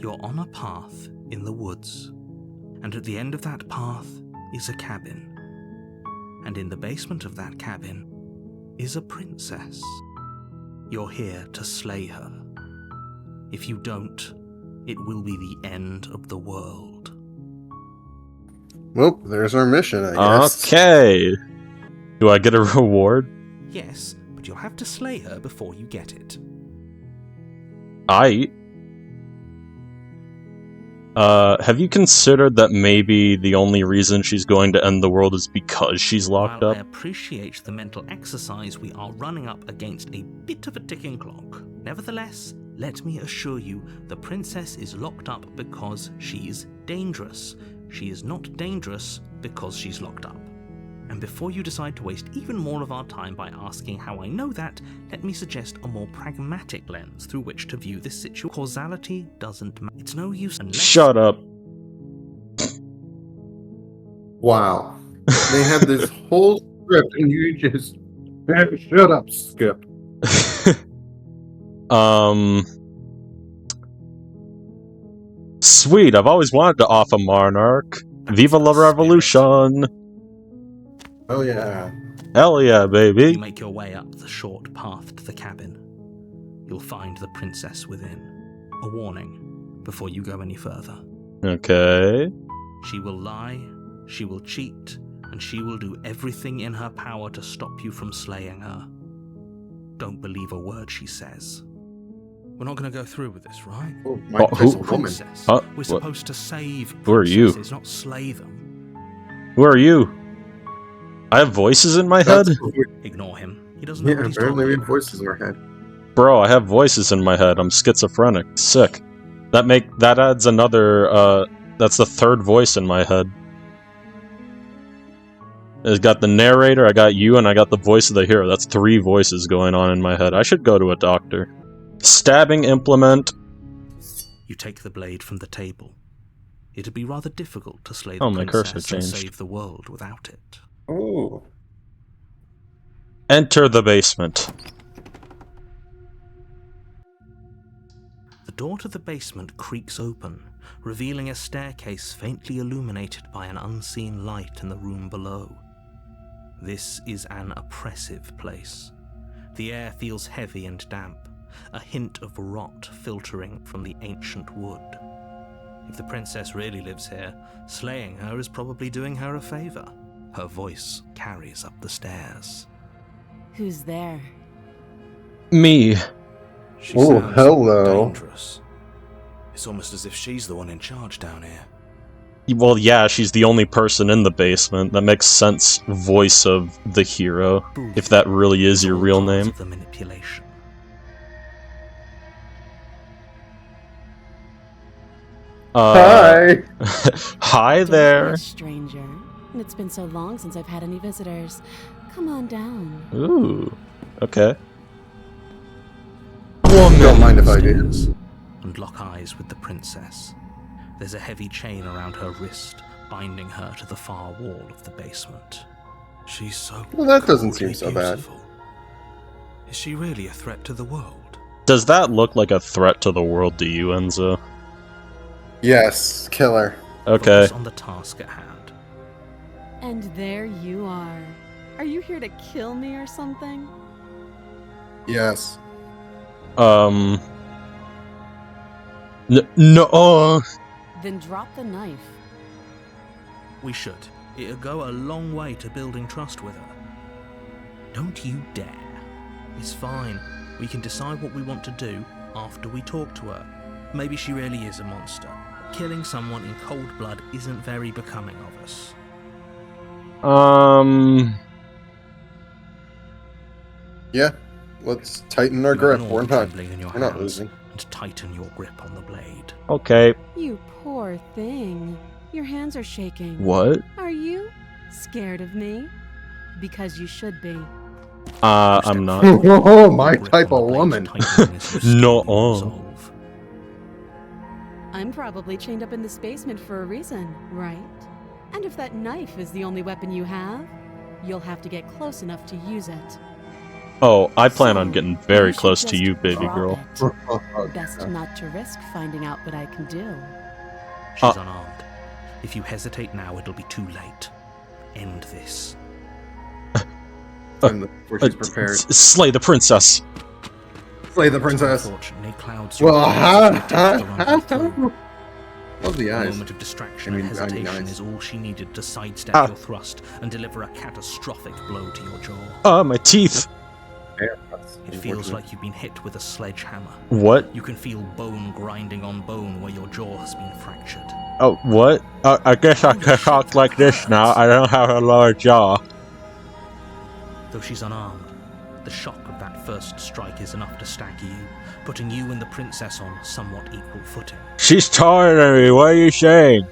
You're on a path in the woods, and at the end of that path is a cabin. And in the basement of that cabin is a princess. You're here to slay her. If you don't, it will be the end of the world. Well, there's our mission, I guess. Okay. Do I get a reward? Yes, but you'll have to slay her before you get it. Have you considered that maybe the only reason she's going to end the world is because she's locked While up? I appreciate the mental exercise, we are running up against a bit of a ticking clock. Nevertheless, let me assure you, the princess is locked up because she's dangerous. She is not dangerous because she's locked up. And before you decide to waste even more of our time by asking how I know that, let me suggest a more pragmatic lens through which to view this situation. Causality doesn't matter. It's no use unless... Shut up. Wow. They had this whole script and you just... Shut up, Skip. Sweet, I've always wanted to off a monarch. Viva la revolution! Oh yeah. Hell yeah, baby! You make your way up the short path to the cabin. You'll find the princess within. A warning before you go any further. Okay. She will lie, she will cheat, and she will do everything in her power to stop you from slaying her. Don't believe a word she says. We're not going to go through with this, right? Oh, my Princess. We're supposed to save princesses, Who are you? not slay them. Who are you? I have voices in my head? Ignore him. He doesn't know Yeah, what he's apparently we talking have voices in our head. Bro, I have voices in my head. I'm schizophrenic. Sick. That adds another, that's the third voice in my head. It's got the narrator, I got you, and I got the voice of the hero. That's 3 voices going on in my head. I should go to a doctor. Stabbing implement. You take the blade from the table. It'd be rather difficult to slay the my cursor princess and changed. save the world without it. Oh. Enter the basement. The door to the basement creaks open, revealing a staircase faintly illuminated by an unseen light in the room below. This is an oppressive place. The air feels heavy and damp, a hint of rot filtering from the ancient wood. If the princess really lives here, slaying her is probably doing her a favor. Her voice carries up the stairs. Who's there? Me. She Oh, sounds hello. dangerous. It's almost as if she's the one in charge down here. Well, yeah, she's the only person in the basement. That makes sense. Voice of the hero. If that really is your real name. The manipulation. Hi! Hi Don't be there. a stranger. And it's been so long since I've had any visitors. Come on down. Ooh. Okay. Don't mind if I do. And lock eyes with the princess. There's a heavy chain around her wrist, binding her to the far wall of the basement. She's so Well, that doesn't coldly seem so bad. beautiful. Is she really a threat to the world? Does that look like a threat to the world to you, Enzo? Yes, killer. Okay. Focus on the task at hand. And there you are. Are you here to kill me or something? Yes. No. Then drop the knife. We should. It'll go a long way to building trust with her. Don't you dare. It's fine. We can decide what we want to do after we talk to her. Maybe she really is a monster. Killing someone in cold blood isn't very becoming of us. Yeah. Let's tighten our grip. Ignore We're the not trembling in your we're not hands losing. And tighten your grip on the blade. Okay. You poor thing. Your hands are shaking. What? Are you scared of me? Because you should be. I'm not. Oh, my type of woman. No. I'm probably chained up in this basement for a reason, right? And if that knife is the only weapon you have, you'll have to get close enough to use it. Oh, I plan on So, getting very you should close to just you, baby drop girl. it. Best not to risk finding out what I can do. She's unarmed. If you hesitate now, it'll be too late. End this. Before she's prepared. Slay the princess. Slay the princess. Unfortunately, Cloud's Well, A love the eyes. moment of distraction I and mean, hesitation eyes. is all she needed to sidestep your thrust and deliver a catastrophic blow to your jaw. Ah, my teeth. Yeah, that's It feels unfortunate. like you've been hit with a sledgehammer. What? You can feel bone grinding on bone where your jaw has been fractured. Oh, what? I guess I can talk like this now. I don't have a lower jaw. Though she's unarmed, the shock of that first strike is enough to stagger you, putting you and the princess on somewhat equal footing. She's taller than me. What are you saying?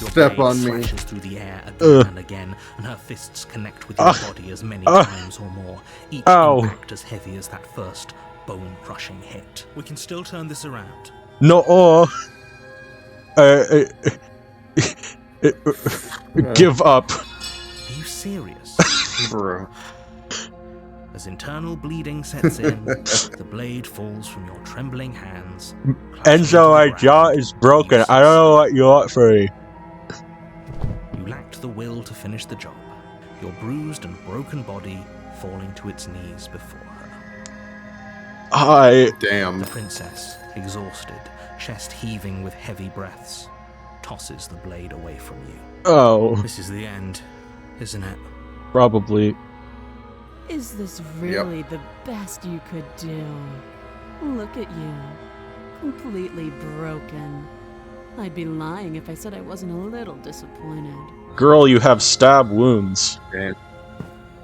Your Step blade on me. slashes through the air again and again, and her fists connect with your body as many times or more, each Ow. impact as heavy as that first bone-crushing hit. We can still turn this around. No. Give up. Are you serious? Bro. As internal bleeding sets in, the blade falls from your trembling hands. Enzo, my jaw is broken. I don't know what you want from me. You lacked the will to finish the job, your bruised and broken body falling to its knees before her. Damn. The princess, exhausted, chest heaving with heavy breaths, tosses the blade away from you. Oh, This is the end, isn't it? probably. Is this really the best you could do? Look at you. Completely broken. I'd be lying if I said I wasn't a little disappointed. Girl, you have stab wounds.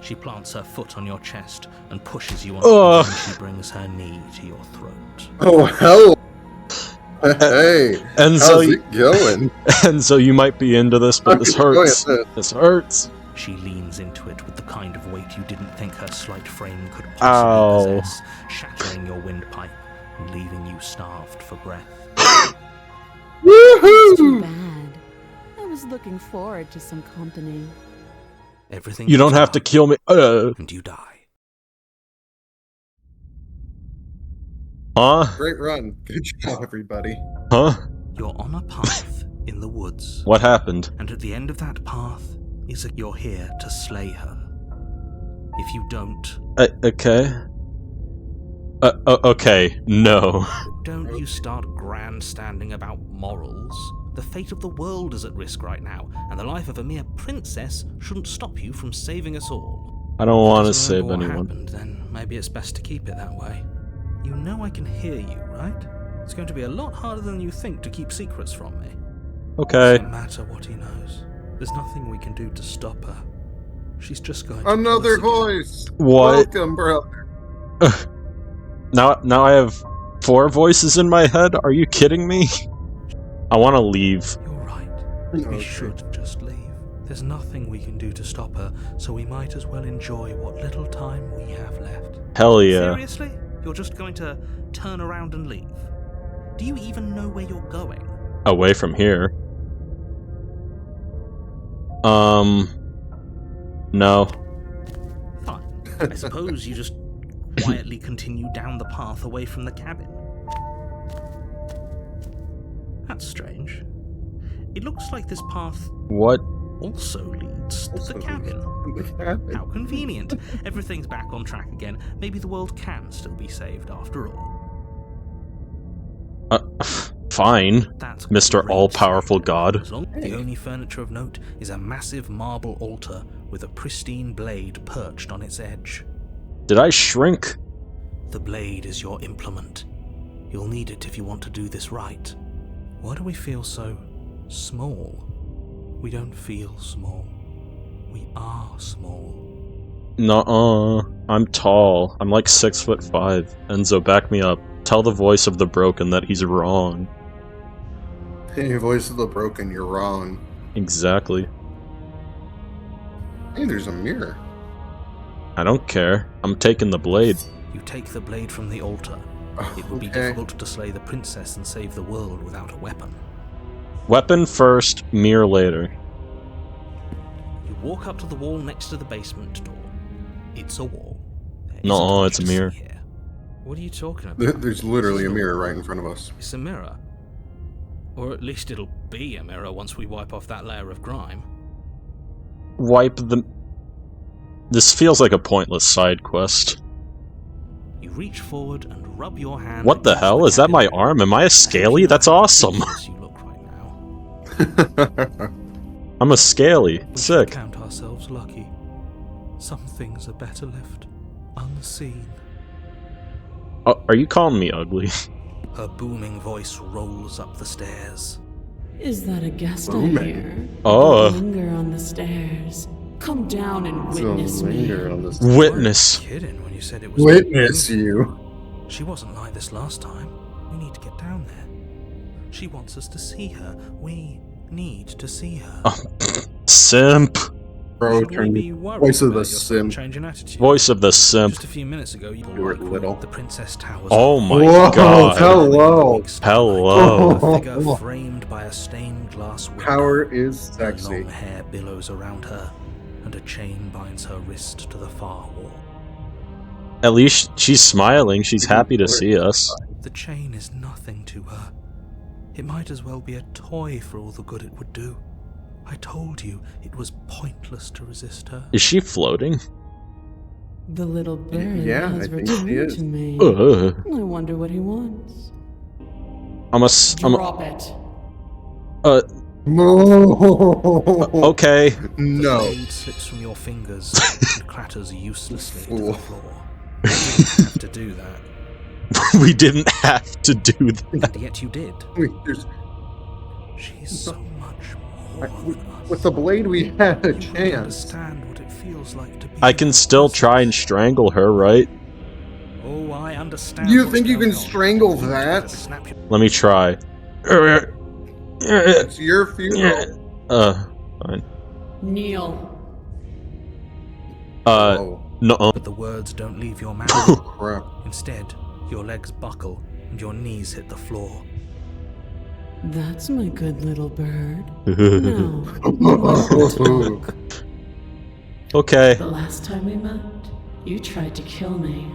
She plants her foot on your chest and pushes you on, Ugh. and she brings her knee to your throat. Oh, hell. Hey. Enzo, How's it going? Enzo, you might be into this, but this hurts. This hurts. She leans into it with the kind of weight you didn't think her slight frame could Ow. possibly possess, shattering your windpipe and leaving you starved for breath. It's too Woohoo! bad. I was looking forward to some company. Everything You don't goes have to wrong, kill me. and you die. Huh? Great run. Good job, everybody. Huh? You're on a path in the woods, What happened? and at the end of that path is that you're here to slay her. If you don't, Okay. Okay. No. don't you start grandstanding about morals. The fate of the world is at risk right now, and the life of a mere princess shouldn't stop you from saving us all. I don't want to If you remember save what anyone. happened, then maybe it's best to keep it that way. You know I can hear you, right? It's going to be a lot harder than you think to keep secrets from me. Okay. Doesn't matter what he knows. There's nothing we can do to stop her. She's just going to Another kill us again. voice. What? Welcome, brother. Now I have 4 voices in my head? Are you kidding me? I want to leave. You're right. Okay. We should just leave. There's nothing we can do to stop her, so we might as well enjoy what little time we have left. Hell yeah. Seriously? You're just going to turn around and leave? Do you even know where you're going? Away from here. No. Fine. I suppose you just quietly continue down the path away from the cabin. That's strange. It looks like this path What? also leads to the cabin. How convenient. Everything's back on track again. Maybe the world can still be saved after all. Fine, That's Mr. great. All-Powerful God. As long as the only furniture of note is a massive marble altar with a pristine blade perched on its edge. Did I shrink? The blade is your implement. You'll need it if you want to do this right. Why do we feel so small? We don't feel small. We are small. Nuh-uh. I'm tall. I'm like 6'5". Enzo, back me up. Tell the voice of the broken that he's wrong. In your voice of the broken, you're wrong. Exactly. Hey, there's a mirror. I don't care. I'm taking the blade. You take the blade from the altar. It would be Okay. difficult to slay the princess and save the world without a weapon. Weapon first, mirror later. You walk up to the wall next to the basement door. It's a wall. No, it's a mirror. Here. What are you talking about? There's literally a mirror right in front of us. It's a mirror. Or at least it'll be a mirror once we wipe off that layer of grime. Wipe the... This feels like a pointless side quest. You reach forward and rub your hand. What the hell? Is that my arm? Am I a scaly? That's awesome. You look right now. I'm a scaly. We Sick. should count ourselves lucky. Some things are better left unseen. Oh, are you calling me ugly? Her booming voice rolls up the stairs. Is that a guest I Booming. hear? Oh. Linger on the stairs. Come down and So witness me. linger on this. Witness. You weren't kidding when you said it was. Witness you. She wasn't like this last time. We need to get down there. She wants us to see her. We need to see her. Oh, simp. Bro, Should we turn be the worried voice of about the your sim. change in attitude? Voice of the simp. Just a few minutes ago, you You were like little. the Princess Towers. Oh my Whoa, god. hello. Hello. A figure framed by a stained glass window. Power is Her sexy. long hair billows around her, and a chain binds her wrist to the far wall. At least she's smiling. She's happy to see us. The chain is nothing to her. It might as well be a toy for all the good it would do. I told you it was pointless to resist her. Is she floating? The little bird Yeah, has I think she returned is. to me. I wonder what he wants. Drop it. Okay. The No. blade slips from your fingers and clatters uselessly to the floor. You didn't have to do that, We didn't have to do that. and yet you did. Wait, there's- She's so much more than us. With the blade, we had a You wouldn't chance. understand what it feels like to be I in can her still try and presence. strangle her, right? Oh, I understand. You what's think you going can on. strangle You that? better snap your- Let me try. It's your funeral. Fine. Kneel. Oh, No. But the words don't leave your mouth. crap. Instead, your legs buckle and your knees hit the floor. That's my good little bird. Now, let's talk. Okay. The last time we met, you tried to kill me.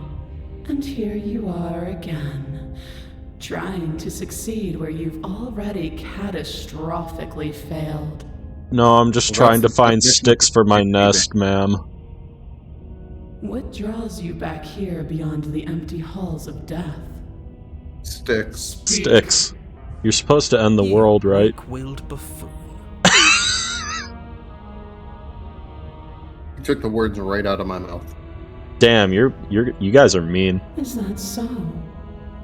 And here you are again, trying to succeed where you've already catastrophically failed. No, I'm just Well, trying to that's- find that's- sticks for my nest, ma'am. What draws you back here beyond the empty halls of death? Sticks. Speak. Sticks. You're supposed to end the You world, right? weak-willed buffoon. You took the words right out of my mouth. Damn, you guys are mean. Is that so?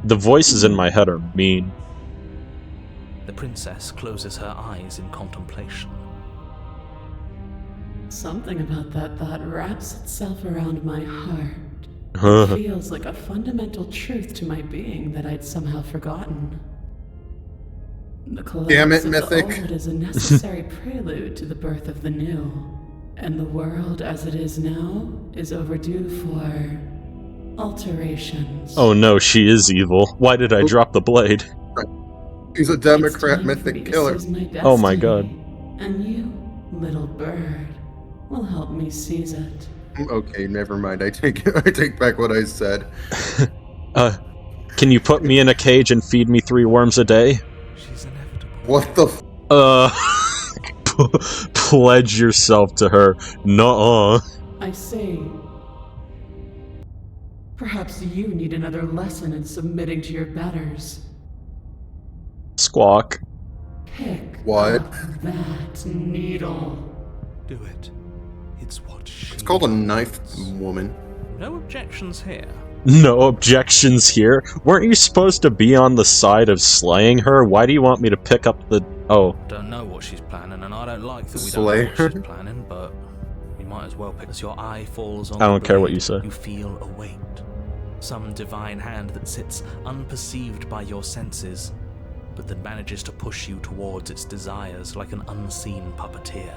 The voices in my head are mean. The princess closes her eyes in contemplation. Something about that thought wraps itself around my heart. Huh. Feels like a fundamental truth to my being that I'd somehow forgotten. The collapse Damn it, of the Mythic. old is a necessary prelude to the birth of the new. And the world as it is now is overdue for alterations. Oh no, she is evil. Why did I drop the blade? He's a It's Democrat time for me mythic to killer. seize my Oh my destiny. And you, little bird, will help me seize it. Okay, never mind. I take back what I said. Can you put me in a cage and feed me 3 worms a day? She's inevitable. What the? Pledge yourself to her. Nuh-uh. I see. Perhaps you need another lesson in submitting to your betters. Squawk. Pick What? up that needle. Do it. It's what she... It's called a knife woman. No objections here. No objections here. Weren't you supposed to be on the side of slaying her? Why do you want me to pick up the... Oh. Don't know what she's planning, and I don't like that we Slay don't know what her? she's planning, but we might as well pick. As your eye falls on I the don't care what blade, you say. You feel a weight. Some divine hand that sits unperceived by your senses, but that manages to push you towards its desires like an unseen puppeteer.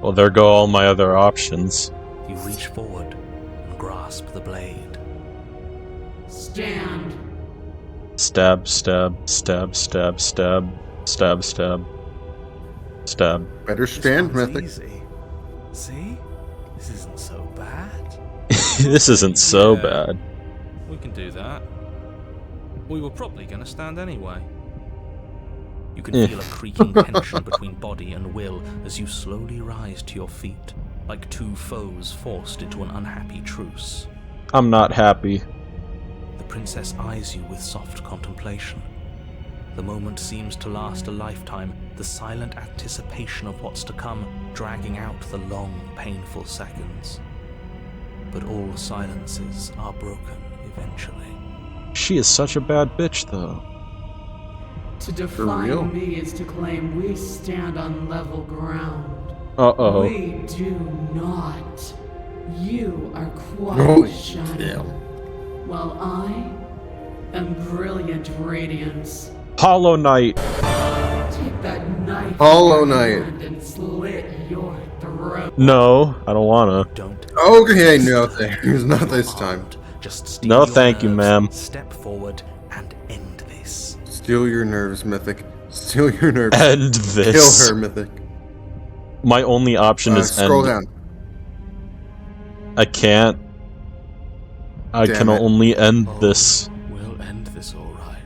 Well, there go all my other options. You reach forward and grasp the blade. Stand. Stab, stab, stab, stab, stab, stab, stab, stab. Better This stand, one's mythic. easy. See? This isn't so Yeah. bad. We can do that. We were probably going to stand anyway. You can feel a creaking tension between body and will as you slowly rise to your feet, like two foes forced into an unhappy truce. I'm not happy. The princess eyes you with soft contemplation. The moment seems to last a lifetime, the silent anticipation of what's to come dragging out the long, painful seconds. But all silences are broken eventually. She is such a bad bitch, though. To real? define me is to claim we stand on level ground. Uh-oh. We do not. You are quite Holy shadow, while I am brilliant radiance. Hollow Knight. Take that knife Hollow in your Knight. hand and slit your throat. No, I don't wanna. Don't Okay, no thanks. Not this time. just steel No, your thank you, nerves, ma'am. Step forward and end this. Steal your nerves, Mythic. Steal your nerves. End Kill this. her, Mythic. My only option is Scroll end. down. I can't. I Damn can it. only end this. We'll end this all right.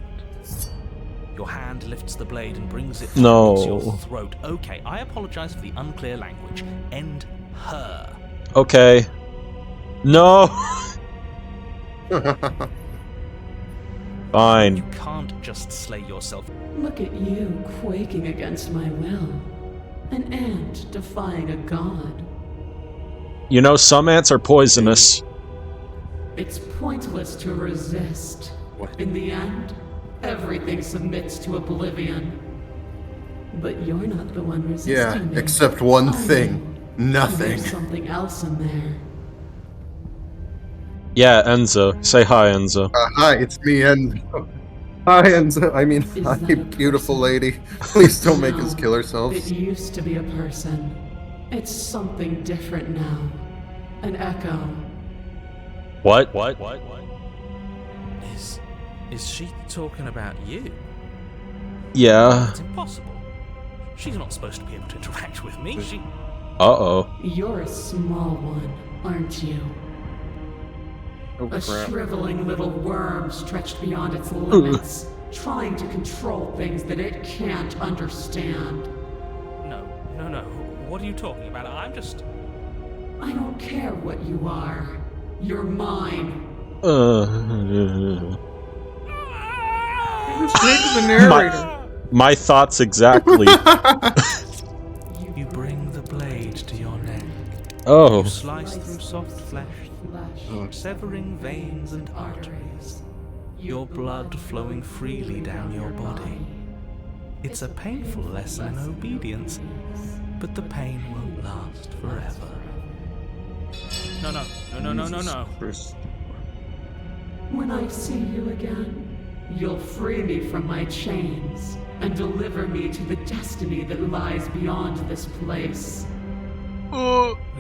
Your hand lifts the blade and brings it No. towards your throat. Okay, I apologize for the unclear language. End her. Okay. No. Fine. You can't just slay yourself. Look at you quaking against my will. An ant defying a god. You know, some ants are poisonous. It's pointless to resist. What? In the end, everything submits to oblivion. But you're not the one resisting Yeah, me. except one I thing. am. Nothing. There's something else in there. Yeah, Enzo. Say hi, Enzo. Hi, it's me, Enzo. Hi, Enzo. I mean, Is hi, that a beautiful person? lady. Please don't make us No, kill ourselves. It used to be a person. It's something different now. An echo. What? Is she talking about you? Yeah. It's impossible. She's not supposed to be able to interact with me. She. Uh-oh. You're a small one, aren't you? Oh, A crap. shriveling little worm stretched beyond its limits, trying to control things that it can't understand. No. What are you talking about? I'm just. I don't care what you are. You're mine. Just the narrator. My thoughts exactly. You bring the blade to your neck. Oh. You slice through soft flesh, Flesh, severing veins and arteries. Your blood flowing freely down your body. It's a painful lesson in obedience, but the pain won't last forever. No. When I see you again, you'll free me from my chains and deliver me to the destiny that lies beyond this place. We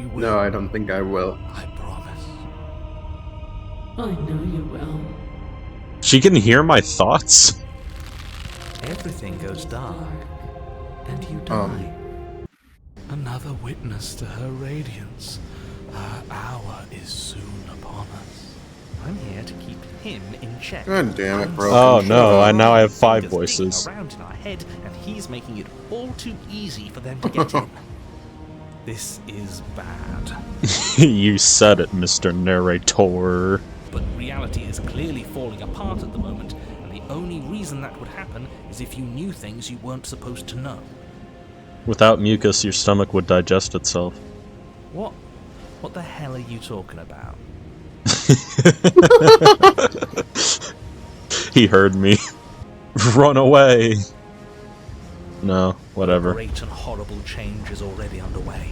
will. No, I don't think I will. I promise. I know you will. She can hear my thoughts? Everything goes dark, and you die. Another witness to her radiance. Her hour is soon upon us. I'm here to keep him in check. God damn it, bro. Oh no, I now have 5 Fingers voices. digging around in our head, and he's making it all too easy for them to get in. This is bad. You said it, Mr. Narrator. But reality is clearly falling apart at the moment, and the only reason that would happen is if you knew things you weren't supposed to know. Without mucus, your stomach would digest itself. What the hell are you talking about? He heard me. Run away. No, whatever. A great and horrible change is already underway.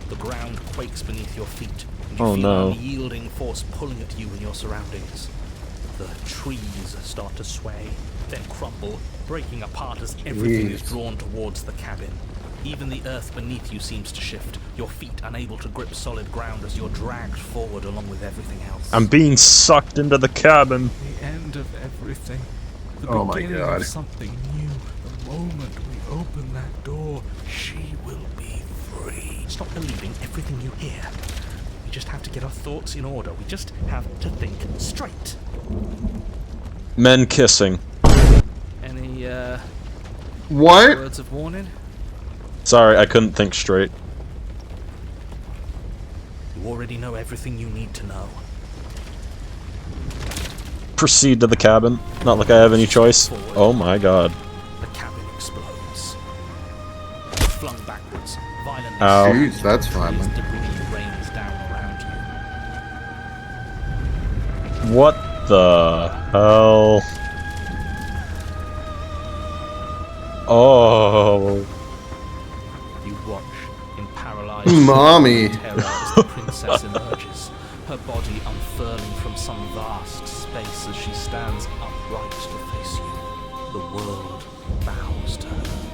The ground quakes beneath your feet, and you Oh, feel no. an unyielding force pulling at you and your surroundings. The trees start to sway, then crumble, breaking apart as everything is Jeez. drawn towards the cabin. Even the earth beneath you seems to shift, your feet unable to grip solid ground as you're dragged forward along with everything else. I'm being sucked into the cabin. The end of everything. The Oh my beginning God. of something new. The moment we open that door, she will be free. Stop believing everything you hear. We just have to get our thoughts in order. We just have to think straight. Men kissing. Any, What? words of warning? Sorry, I couldn't think straight. You already know everything you need to know. Proceed to the cabin. Not like I have any choice. Oh my god. The cabin explodes. Flung backwards, violently. Ow. Jeez, that's violent. As debris rains down around you. What the hell? Oh. You watch in paralyzed Mommy. terror as the princess emerges, her body unfurling from some vast space as she stands upright to face you. The world bows to her.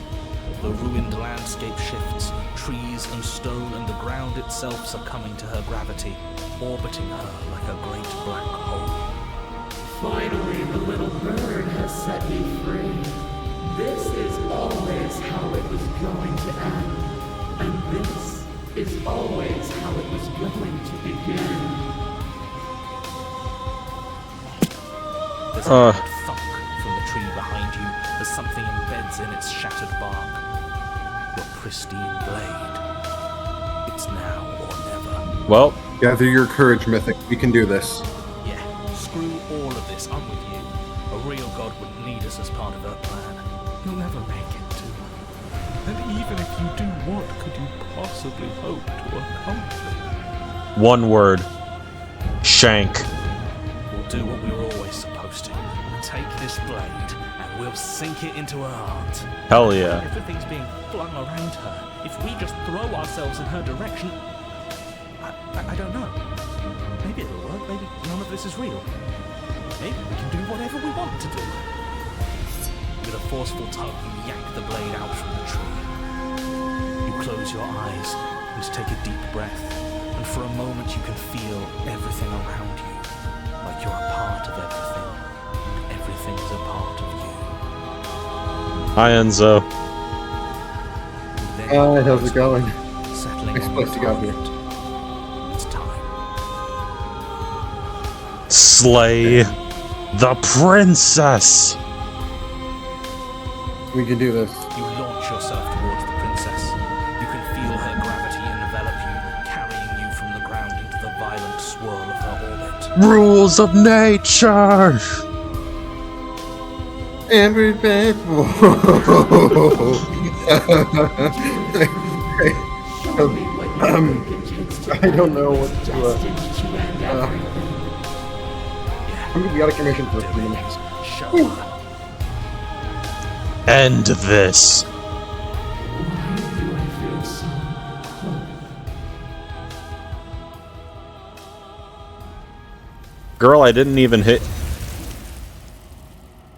The ruined landscape shifts, trees and stone and the ground itself succumbing to her gravity, orbiting her like a great black hole. Finally, the little bird has set me free. This is always how it was going to end. And this is always how it was going to begin. There's a loud thunk from the tree behind you as something embeds in its shattered bark. Your pristine blade. It's now or never. Well, Gather your courage, Mythic. We can do this. Yeah, screw all of this. I'm with you. A real god wouldn't need us as part of her plan. You'll never make it to her. And even if you do, what could you possibly hope to accomplish? one word. Shank. We'll do what we were always supposed to. Take this blade, and we'll sink it into her heart. Hell yeah. Everything's being flung around her. If we just throw ourselves in her direction... I don't know. Maybe it'll work. Maybe none of this is real. Maybe we can do whatever we want to do. With a forceful tug, you yank the blade out from the tree. You close your eyes and take a deep breath, and for a moment you can feel everything around you, like you're a part of everything, and everything is a part of you. Hi, Enzo. And then Hi, how's it going? settling Nice on place your to go here. target. It's time. Slay the princess. We can do this. You launch yourself towards the princess. You can feel her gravity envelop you, carrying you from the ground into the violent swirl of her orbit. Rules of nature. Everybody. Show me what you think it takes to I don't know what to do. destined to end everything. We got a commission for 3 minutes. Show her. End this. Why do I feel so cold? Girl, I didn't even hit.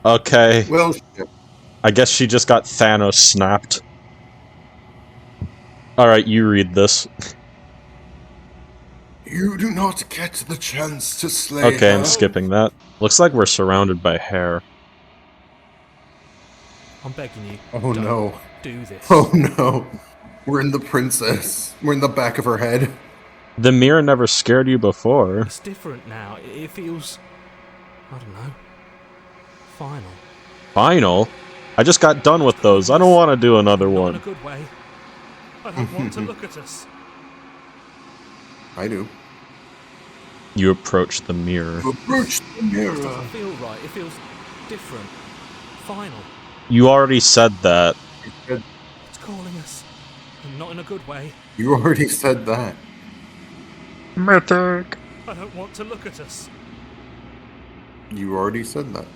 Okay. Well, shit. I guess she just got Thanos snapped. Alright, you read this. You do not get the chance to slay Okay, her. I'm skipping that. Looks like we're surrounded by hair. I'm begging you. Oh don't no. do this. Oh no. We're in the princess. We're in the back of her head. The mirror never scared you before. It's different now. It feels... I don't know. Final. Final? I just got done with those. I don't want to do another Not in a one. good way. I don't want to look at us. I do. You approach the mirror. Approach the It mirror. doesn't feel right. It feels different. Final. You already said that. It's calling us. And not in a good way. You already said that. Mythic. I don't want to look at us. You already said that.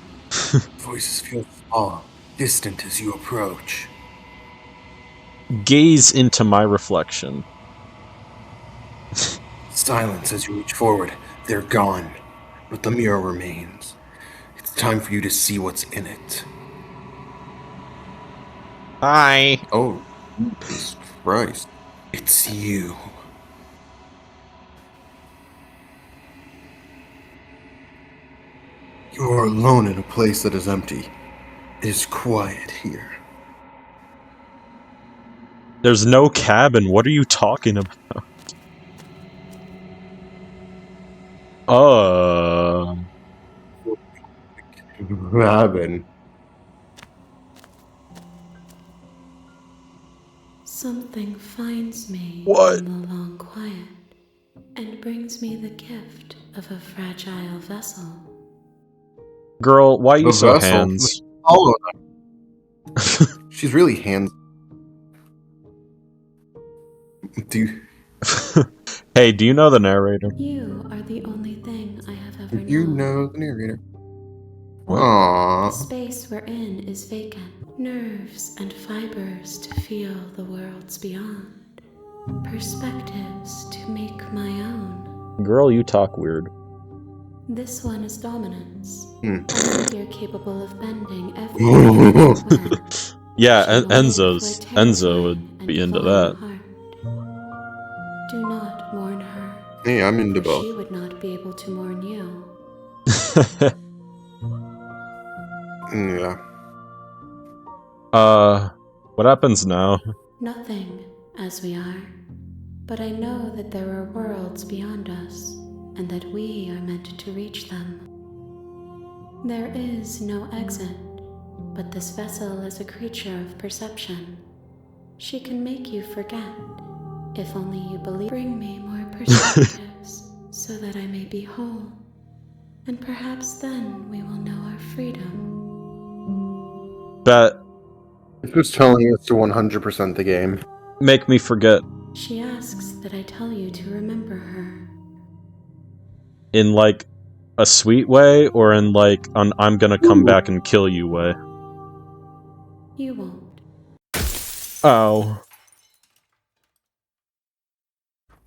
Voices feel small, distant as you approach. Gaze into my reflection. Silence as you reach forward. They're gone, but the mirror remains. It's time for you to see what's in it. Hi. Oh, Jesus Christ. It's you. You are alone in a place that is empty. It is quiet here. There's no cabin. What are you talking about? Robin. Something finds me What? in the long quiet and brings me the gift of a fragile vessel. Girl, why are you The so vessel. hands? Oh, she's really hands. Do you, Hey, do you know the narrator? You are the only thing I have ever you known. know the narrator? What? The Aww. space we're in is vacant. Nerves and fibers to feel the worlds beyond. Perspectives to make my own. Girl, you talk weird. This one is dominance. Hmm. A figure capable of bending everything to its will. Yeah, She will live for Enzo terrifying would be and into vile that. heart. Do not mourn her, Hey, I'm into for both. she would not be able to mourn you. Yeah. What happens now? Nothing, as we are. But I know that there are worlds beyond us, and that we are meant to reach them. There is no exit, but this vessel is a creature of perception. She can make you forget, if only you believe. Bring me more perspectives, so that I may be whole. And perhaps then we will know our freedom. Bet. It's just telling us to 100% the game. Make me forget. She asks that I tell you to remember her. In, like, a sweet way, or in, like, an I'm gonna come back and kill you way? You won't. Oh.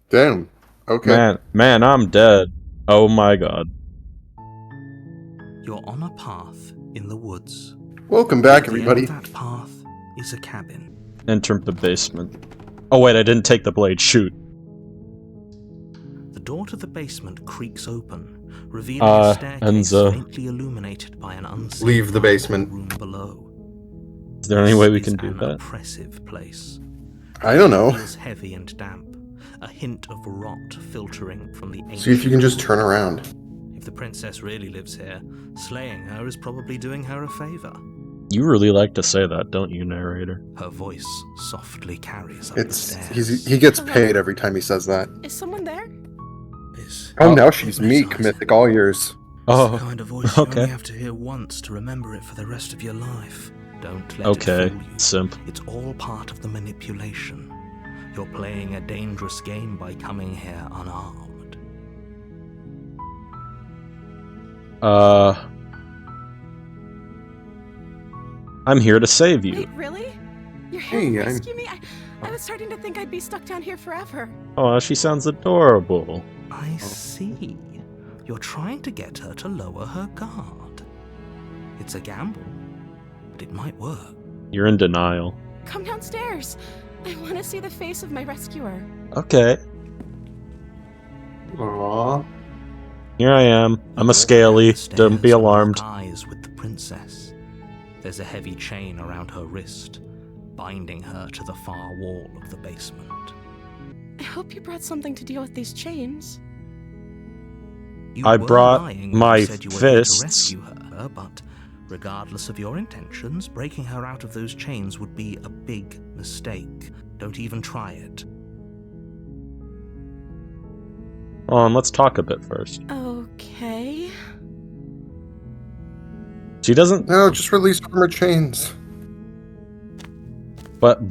Damn. Okay. Man, I'm dead. Oh my god. You're on a path in the woods. Welcome back, At the end everybody. of that path is a cabin. Enter the basement. Oh wait, I didn't take the blade. Shoot. The door to the basement creaks open, revealing a staircase Enzo. faintly illuminated by an unseen Leave the light in basement. room below. Is there any way we This can is do an that? oppressive place. I don't know. It feels heavy and damp, a hint of rot filtering from the ancient. See if you can just turn around. If the princess really lives here, slaying her is probably doing her a favor. You really like to say that, don't you, narrator? Her voice softly carries up It's the stairs. he gets paid every time he says that. Is someone there? Is Oh, Oh. now she's meek, Hypnotized. Mythic, all yours. Oh, the kind of voice you okay. only have to hear once to remember it for the rest of your life. Don't let Okay, it fool you. simp. It's all part of the manipulation. You're playing a dangerous game by coming here unarmed. I'm here to save you. Wait, really? You're here Hey, to I'm- rescue me? I was starting to think I'd be stuck down here forever. Oh, she sounds adorable. I see. You're trying to get her to lower her guard. It's a gamble, but it might work. You're in denial. Come downstairs. I want to see the face of my rescuer. Okay. Aww. Here I am. I'm a scaly. Don't be alarmed. Eyes with the princess. There's a heavy chain around her wrist, binding her to the far wall of the basement. I hope you brought something to deal with these chains. You I were brought lying when my you said you were here to fists. rescue her, but regardless of your intentions, breaking her out of those chains would be a big mistake. Don't even try it. On, let's talk a bit first. Okay. She doesn't. No, just release her from her chains. But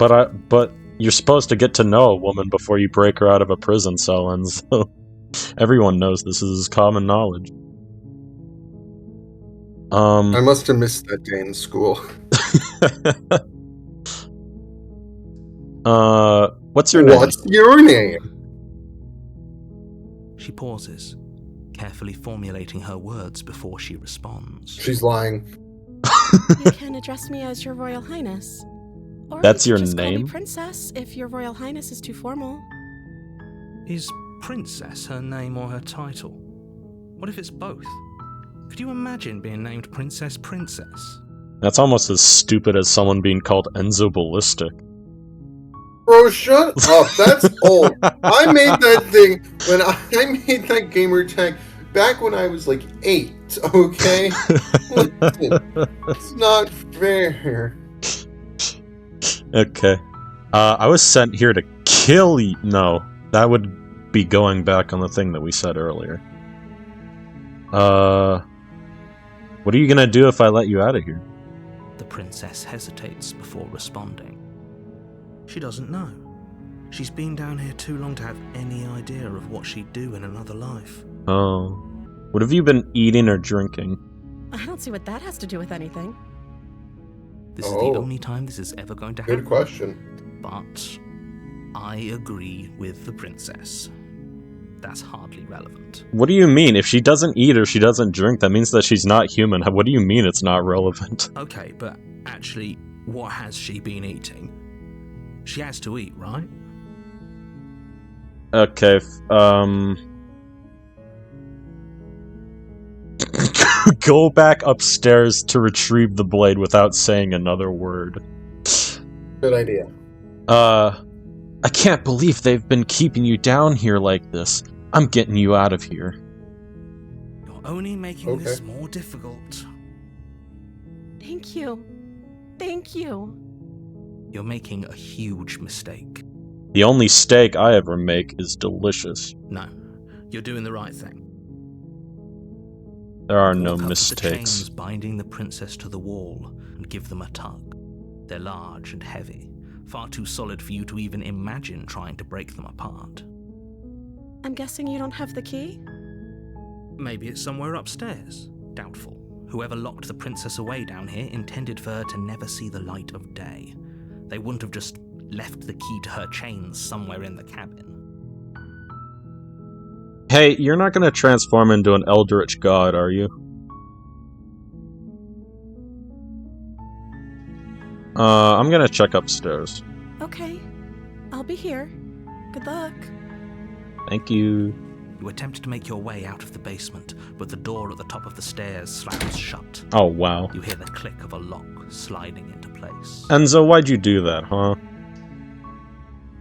you're supposed to get to know a woman before you break her out of a prison cell, and so everyone knows this is common knowledge. I must have missed that day in school. What's your name? What's your name? She pauses, carefully formulating her words before she responds. She's lying. You can address me as Your Royal Highness. Or That's you your could just Call name? me Princess if Your Royal Highness is too formal. Is Princess her name or her title? What if it's both? Could you imagine being named Princess Princess? That's almost as stupid as someone being called Enzo Ballistic. Bro, shut up. That's old. I made that thing when I made that gamer tag back when I was like 8, okay? Listen, it's not fair. Okay. I was sent here to kill you. No, that would be going back on the thing that we said earlier. What are you gonna do if I let you out of here? The princess hesitates before responding. She doesn't know. She's been down here too long to have any idea of what she'd do in another life. Oh. What have you been eating or drinking? I don't see what that has to do with anything. This is the only time this is ever going to happen. Good question. But I agree with the princess. That's hardly relevant. What do you mean? If she doesn't eat or she doesn't drink, that means that she's not human. What do you mean it's not relevant? Okay, but actually, what has she been eating? She has to eat, right? Okay, go back upstairs to retrieve the blade without saying another word. Good idea. I can't believe they've been keeping you down here like this. I'm getting you out of here. You're only making this more difficult. Thank you. Thank you. You're making a huge mistake. The only steak I ever make is delicious. No, you're doing the right thing. There are no Walk up to the mistakes. chains binding the princess to the wall and give them a tug. They're large and heavy, far too solid for you to even imagine trying to break them apart. I'm guessing you don't have the key? Maybe it's somewhere upstairs. Doubtful. Whoever locked the princess away down here intended for her to never see the light of day. They wouldn't have just left the key to her chains somewhere in the cabin. Hey, you're not gonna transform into an eldritch god, are you? I'm gonna check upstairs. Okay. I'll be here. Good luck. Thank you. You attempt to make your way out of the basement, but the door at the top of the stairs slams shut. Oh, wow. You hear the click of a lock sliding into place. Enzo, why'd you do that, huh?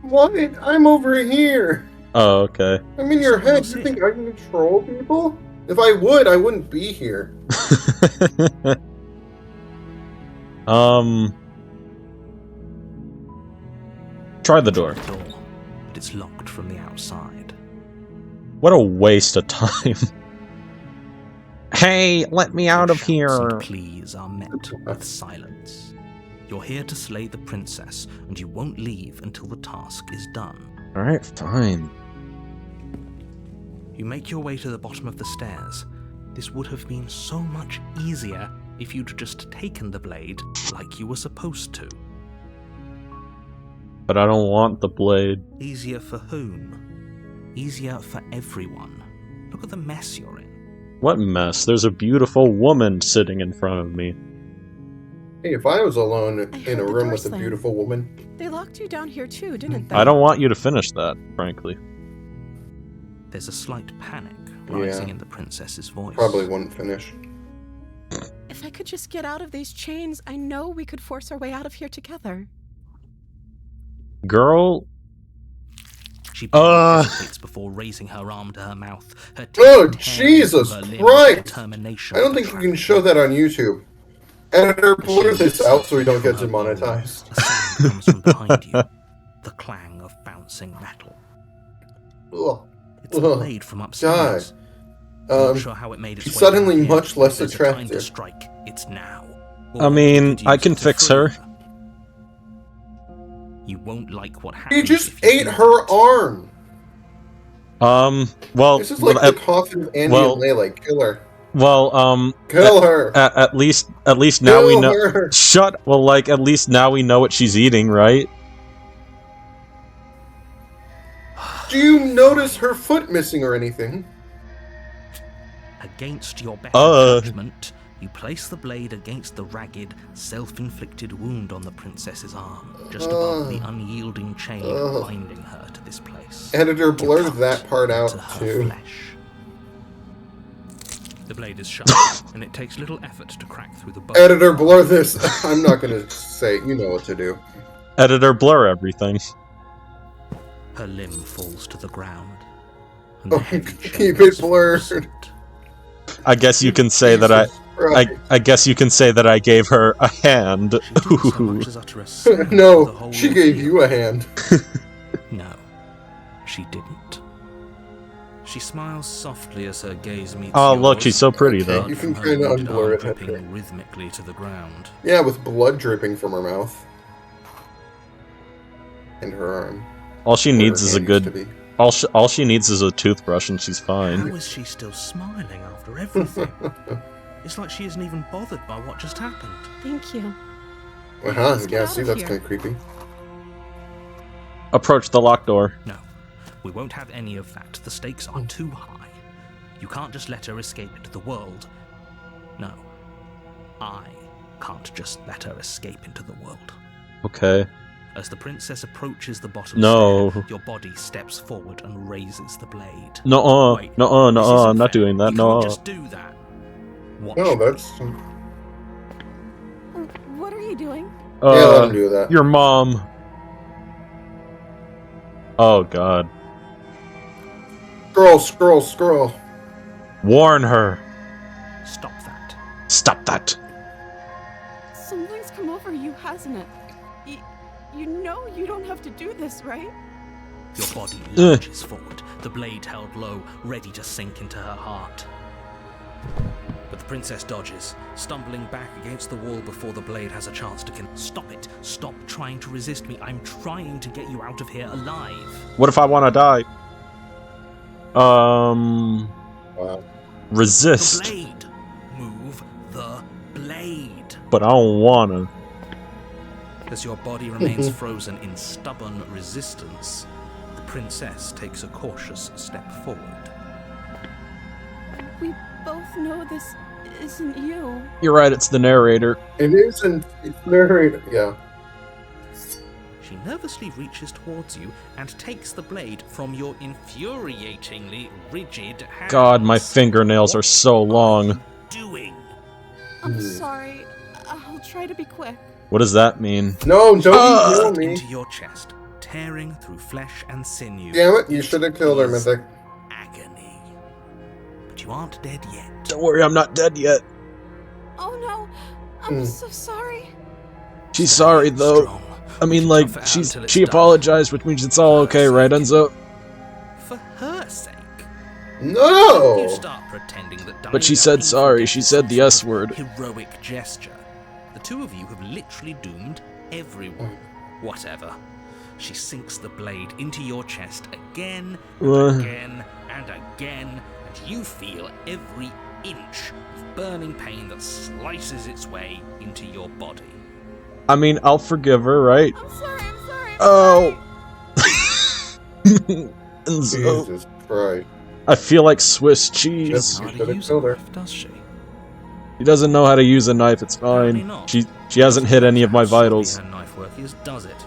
What? I'm over here. Oh, okay. I'm in your head. You think I can control people? If I would, I wouldn't be here. Try the door. The door, but it's locked from the outside. What a waste of time. Hey, let me out of Shouts here. and pleas are met with silence. You're here to slay the princess, and you won't leave until the task is done. Alright, fine. You make your way to the bottom of the stairs. This would have been so much easier if you'd just taken the blade like you were supposed to. But I don't want the blade. Easier for whom? Easier for everyone. Look at the mess you're in. What mess? There's a beautiful woman sitting in front of me. Hey, if I was alone I in heard a the room door with a slam. beautiful woman, They locked you down here too, didn't they? I don't want you to finish that, frankly. There's a slight panic rising in the princess's voice. probably wouldn't finish. If I could just get out of these chains, I know we could force our way out of here together. Girl, She hesitates before raising her arm to her mouth. Her teeth Oh, and hair Jesus over her limb Christ! with determination I don't to think you trap can show that on YouTube. Editor, blur this out so we don't get demonetized. A sound comes from behind you. The clang of bouncing metal. Ugh. It's the blade from upstairs. Not sure how it made its she's way suddenly down here, much less but if there's a time to attractive. strike, it's now. I Or mean, you could I use can it to fix free her. You won't like what happens. You just if you ate do her that. arm! well, This is like the coffin of Andy well- and Lele. Kill her. well, Kill her! at least now we Kill know. her! Shut. Well, like, at least now we know what she's eating, right? Do you notice her foot missing or anything? Against your better Uh. judgment, you place the blade against the ragged, self-inflicted wound on the princess's arm, just above the unyielding chain binding her to this place. Editor, You blur cut that part out, into her too. flesh. The blade is sharp, and it takes little effort to crack through the bone. Editor, blur this. I'm not gonna say. You know what to do. Editor, blur everything. Her limb falls to the ground. And the Oh, heavy keep chains it blurred. loosened. I guess you can say that I guess you can say that I gave her a hand. She didn't so much as utter a sound for the No, whole she gave ordeal. you a hand. No, she didn't. She smiles softly as her gaze meets Oh, yours. look, she's so pretty, Okay, though. you can Blood from her kinda wounded unblur arm it, dripping okay. rhythmically to the ground. Yeah, with blood dripping from her mouth. And her arm. All she Where needs her is a hand used to good. be. All she needs is a toothbrush, and she's How fine. is she still smiling after everything? It's like she isn't even bothered by what just happened. Thank you. Uh-huh, Let's get yeah, out see, of that's here. kind of creepy. Approach the locked door. No, we won't have any of that. The stakes are too high. You can't just let her escape into the world. No, I can't just let her escape into the world. Okay. As the princess approaches the bottom No. stair, your body steps forward and raises the blade. No, Wait, no, this I'm isn't not fair. doing that. You No. can't just do that. Watch No, me. that's... What are you doing? Yeah, let him do that. Your mom. Oh God. Scroll. Warn her. Stop that. Stop that. Something's come over you, hasn't it? You know you don't have to do this, right? Your body lunges forward, the blade held low, ready to sink into her heart. But the princess dodges, stumbling back against the wall before the blade has a chance to Stop it. Stop trying to resist me. I'm trying to get you out of here alive. What if I want to die? Wow. Resist. The blade. Move the blade. But I don't wanna. As your body remains frozen in stubborn resistance, the princess takes a cautious step forward. We both know this isn't you. You're right, it's the narrator. It isn't. It's narrated. Yeah. She nervously reaches towards you and takes the blade from your infuriatingly rigid hands. God, my fingernails are so long. Doing. I'm sorry. I'll try to be quick. What does that mean? No, don't kill me. Into your chest, tearing through flesh and sinew. Damn it, you should have killed her, Mythic. Agony. But you aren't dead yet. Don't worry, I'm not dead yet. Oh no, I'm so sorry. She's sorry, though. Strong. I mean, We like, tough it out she until it's done. apologized, which means it's all okay, right, Enzo? For her sake. You No! start pretending that dying But she is said a sorry, painful she said the sort S of word. Heroic gesture. The two of you have literally doomed everyone. Whatever. She sinks the blade into your chest again and again and again, and you feel every inch of burning pain that slices its way into your body. I mean, I'll forgive her, right? I'm sorry. Oh! Enzo, Jesus Christ. I feel like Swiss cheese. Yes. How You to should've use a killed her. knife, does she? She doesn't know how to use a knife, it's Apparently fine. not. She hasn't hit any of my How sloppy vitals. her knife work is, does it?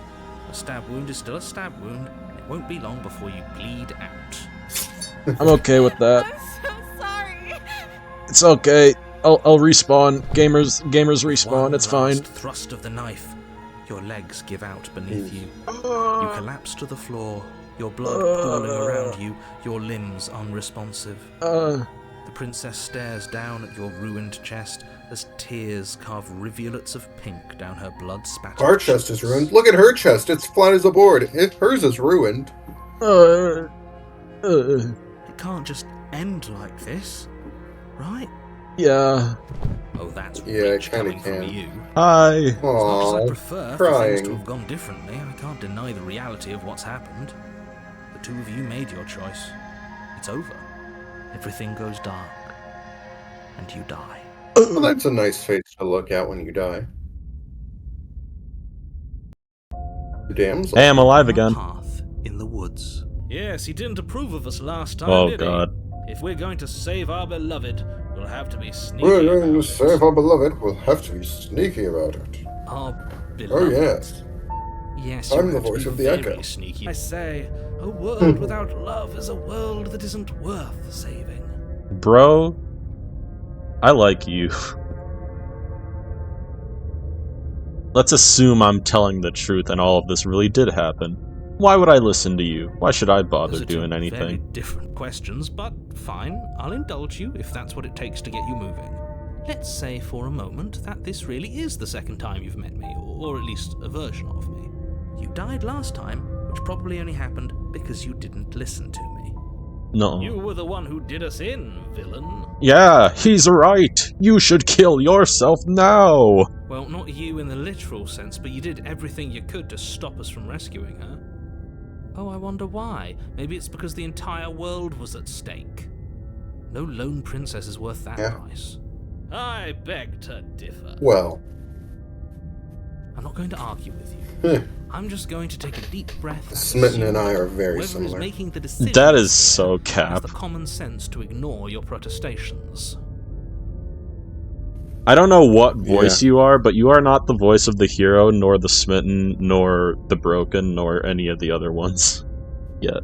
A stab wound is still a stab wound, and it won't be long before you bleed out. I'm okay with that. I'm so sorry. It's okay. I'll respawn. Gamers respawn, One it's fine. last thrust of the knife. Your legs give out beneath you. You collapse to the floor, your blood pooling around you, your limbs unresponsive. The princess stares down at your ruined chest as tears carve rivulets of pink down her blood-spattered Our chest is cheeks. ruined. Look at her chest. It's flat as a board. Hers is ruined. Uh, It can't just end like this, right? yeah. Oh, that's Yeah, it rich kinda coming from can. you. Hi. As much as I Aww. prefer for things to crying. have gone differently, I can't deny the reality of what's happened. The two of you made your choice. It's over. Everything goes dark. And you die. Well, that's a nice face to look at when you die. The damsel. Hey, I'm alive On a again. path in the woods. Yes, he didn't approve of us last time, Oh did god. he? If we're going to save our beloved, we'll have to be sneaky We're going to about save it. our beloved. We'll have to be sneaky about it. Our Oh, beloved. yes. Yes, I'm you the have to voice be of the very echo. Sneaky. I say, a world without love is a world that isn't worth saving. Bro, I like you. Let's assume I'm telling the truth and all of this really did happen. Why would I listen to you? Why should I bother Those are doing two anything? Very different questions, but fine. I'll indulge you if that's what it takes to get you moving. Let's say for a moment that this really is the second time you've met me, or at least a version of me. You died last time, which probably only happened because you didn't listen to me. No. You were the one who did us in, villain. Yeah, he's right. You should kill yourself now. Well, not you in the literal sense, but you did everything you could to stop us from rescuing her. Oh, I wonder why. Maybe it's because the entire world was at stake. No lone princess is worth that price. I beg to differ. Well. I'm not going to argue with you. I'm just going to take a deep breath. Smitten and I are very whoever similar. Is making the decisions That is so here cap. has the common sense to ignore your protestations. I don't know what voice you are, but you are not the voice of the hero, nor the smitten, nor the broken, nor any of the other ones. Yet.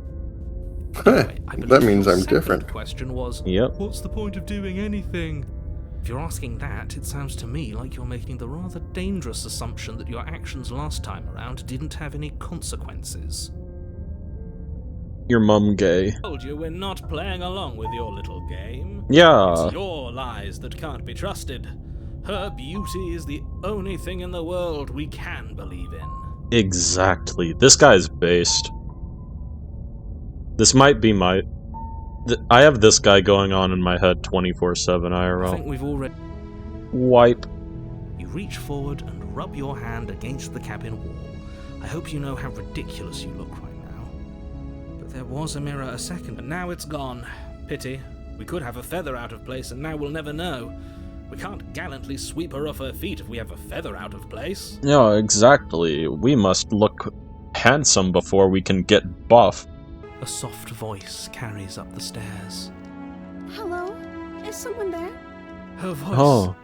Anyway, I believe That means your I'm second different. question was, Yep. what's the point of doing anything? If you're asking that, it sounds to me like you're making the rather dangerous assumption that your actions last time around didn't have any consequences. Your mum gay. I told you we're not playing along with your little game. Yeah. It's your lies that can't be trusted. Her beauty is the only thing in the world we can believe in. Exactly. This guy's based. This might be my... I have this guy going on in my head 24/7 IRL. I think we've already... Wipe. You reach forward and rub your hand against the cabin wall. I hope you know how ridiculous you look right now. But there was a mirror a second, and now it's gone. Pity. We could have a feather out of place, and now we'll never know. We can't gallantly sweep her off her feet if we have a feather out of place. Yeah, exactly. We must look handsome before we can get buff. A soft voice carries up the stairs. Hello? Is someone there? Her voice. Oh.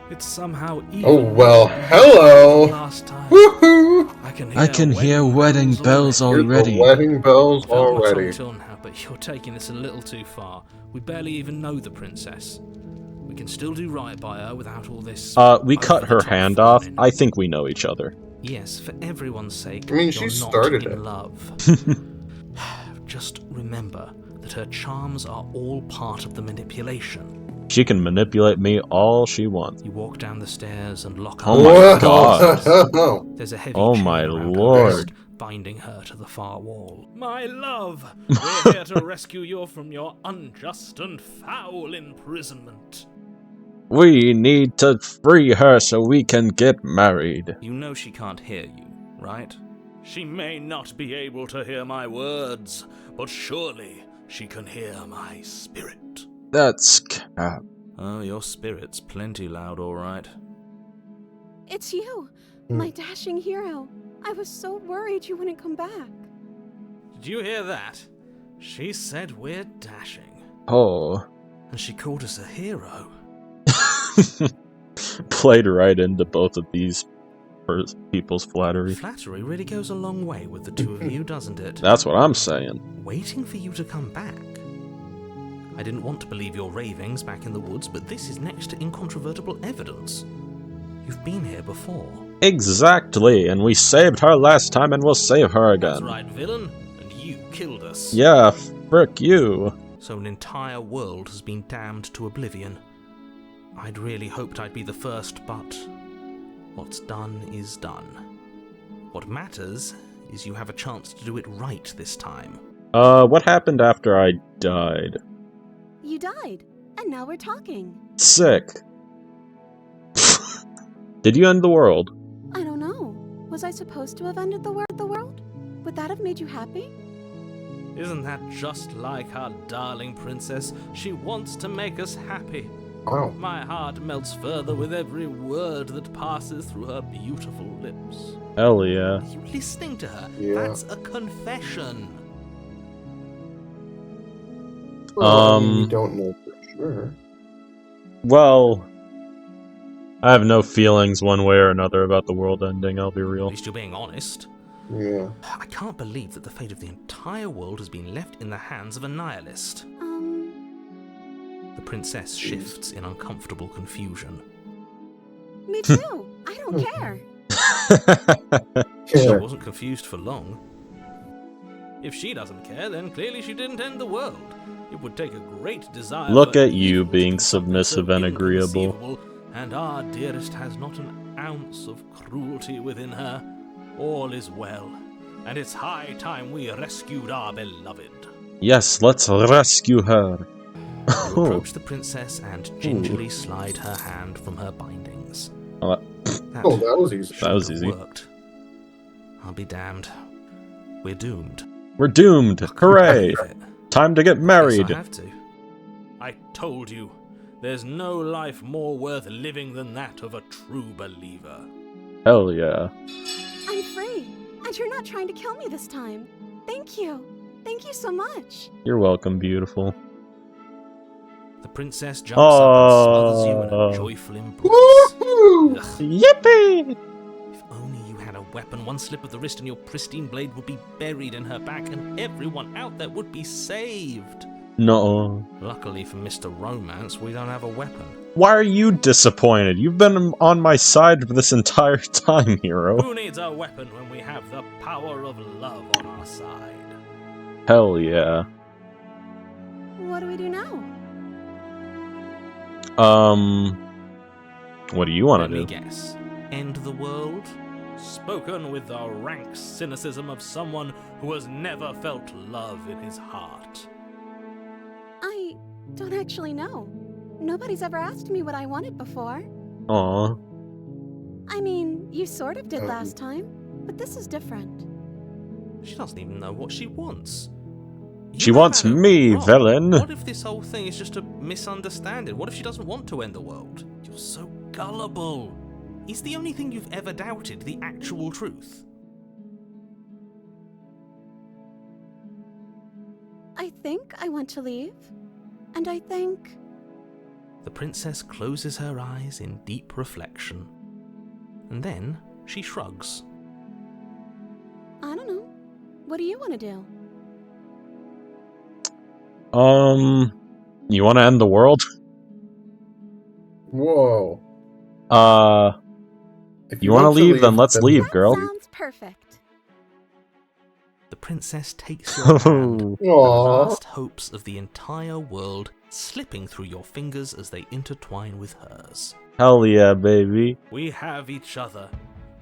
It's somehow even Oh, well, louder hello! than last time. Woohoo! I can hear wedding bells Here's already. the wedding bells Held my tongue already. till now, but you're taking this a little too far. We barely even know the princess. We can still do right by her without all this. We cut her over-the-top hand off. fawning. I think we know each other. Yes, for everyone's sake. I mean, you're she not started in it. love. Just remember that her charms are all part of the manipulation. She can manipulate me all she wants. You walk down the stairs and lock Oh her. my Whoa. God. There's a heavy Oh chain my around her lord. wrist, binding her to the far wall. My love, we're here to rescue you from your unjust and foul imprisonment. We need to free her so we can get married. You know she can't hear you, right? She may not be able to hear my words, but surely she can hear my spirit. That's cap. Oh, your spirit's plenty loud, all right. It's you, my dashing hero. I was so worried you wouldn't come back. Did you hear that? She said we're dashing. Oh. And she called us a hero. Played right into both of these people's flattery. Flattery really goes a long way with the two of you, doesn't it? That's what I'm saying. Waiting for you to come back. I didn't want to believe your ravings back in the woods, but this is next to incontrovertible evidence. You've been here before. Exactly, and we saved her last time and we'll save her again. That's right, villain. And you killed us. Yeah, frick you. So an entire world has been damned to oblivion. I'd really hoped I'd be the first, but what's done is done. What matters is you have a chance to do it right this time. What happened after I died? You died, and now we're talking. Sick. Did you end the world? I don't know. Was I supposed to have ended the world? Would that have made you happy? Isn't that just like our darling princess? She wants to make us happy. Wow. My heart melts further with every word that passes through her beautiful lips. Hell yeah. Are you listening to her? Yeah. That's a confession. Well, we don't know for sure. Well, I have no feelings one way or another about the world ending, I'll be At real. least you're being honest. Yeah. I can't believe that the fate of the entire world has been left in the hands of a nihilist. The princess shifts in uncomfortable confusion. Me too. I don't care. She Yeah. wasn't confused for long. If she doesn't care, then clearly she didn't end the world. It would take a great desire. Look for at you evil to being do something submissive so and agreeable. inconceivable, and our dearest has not an ounce of cruelty within her. All is well, and it's high time we rescued our beloved. Yes, let's rescue her. You approach the princess and gingerly slide her hand from her bindings. Oh, That that was easy. That was should have easy. worked. I'll be damned. We're doomed. We're doomed! Hooray! Time to get Yes, married! I have to. I told you, there's no life more worth living than that of a true believer. Hell yeah. I'm free, and you're not trying to kill me this time. Thank you. Thank you so much. You're welcome, beautiful. The princess jumps up and smothers you in Oh. a joyful embrace. Ugh, Yippee! if only you had a weapon, one slip of the wrist and your pristine blade would be buried in her back and everyone out there would be saved. No. Luckily for Mr. Romance, we don't have a weapon. Why are you disappointed? You've been on my side for this entire time, hero. Who needs a weapon when we have the power of love on our side? Hell yeah. What do we do now? What do you want Let to me do? guess. End the world? Spoken with the rank cynicism of someone who has never felt love in his heart. I don't actually know. Nobody's ever asked me what I wanted before. Aw. I mean, you sort of did Oh. last time, but this is different. She doesn't even know what she wants. She You wants have had it me, wrong. villain. What if this whole thing is just a misunderstanding? What if she doesn't want to end the world? You're so gullible. Is the only thing you've ever doubted the actual truth? I think I want to leave, and I think... The princess closes her eyes in deep reflection. And then she shrugs. I don't know. What do you want to do? You want to end the world? Whoa. If You want to leave, then let's leave, That girl. sounds perfect. The princess takes your hand, the Aw. last hopes of the entire world slipping through your fingers as they intertwine with hers. Hell yeah, baby. We have each other.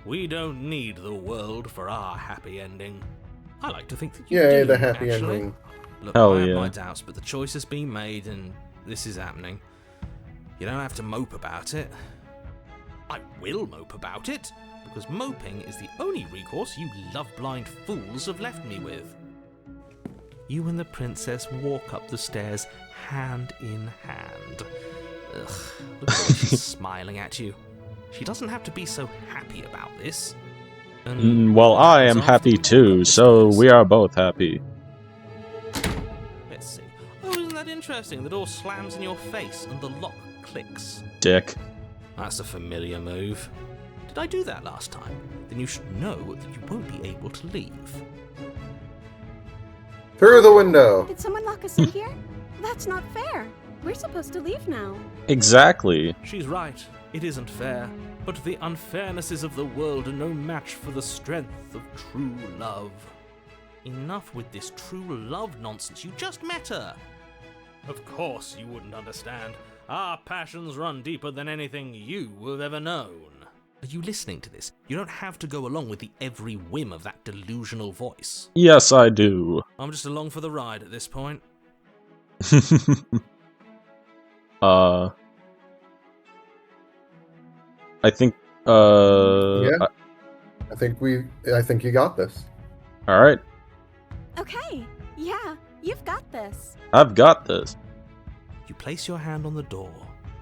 We don't need the world for our happy ending. I like to think that you Yay, do, the happy actually. ending. Look, Hell I have yeah. my doubts, but the choice has been made and this is happening. You don't have to mope about it. I will mope about it, because moping is the only recourse you love-blind fools have left me with. You and the princess walk up the stairs hand in hand. Ugh, look at the way she's smiling at you. She doesn't have to be so happy about this. And Well, I am after happy we walk up too, the so stairs- we are both happy. Let's see. Oh, isn't that interesting? The door slams in your face and the lock clicks. Dick. That's a familiar move. Did I do that last time? Then you should know that you won't be able to leave. Through the window. Did someone lock us in here? That's not fair. We're supposed to leave now. Exactly. She's right. It isn't fair. But the unfairnesses of the world are no match for the strength of true love. Enough with this true love nonsense. You just met her. Of course you wouldn't understand. Our passions run deeper than anything you have ever known. Are you listening to this? You don't have to go along with the every whim of that delusional voice. Yes, I do. I'm just along for the ride at this point. I think, Yeah. I think you got this. Alright. Okay, yeah, you've got this. I've got this. You place your hand on the door,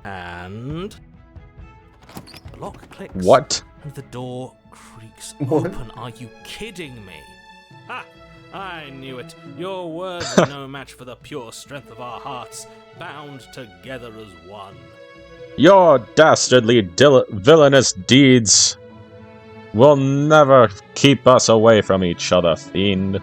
and the lock clicks. What? And the door creaks What? open. Are you kidding me? Ha! I knew it. Your words are no match for the pure strength of our hearts, bound together as one. Your dastardly villainous deeds will never keep us away from each other, fiend.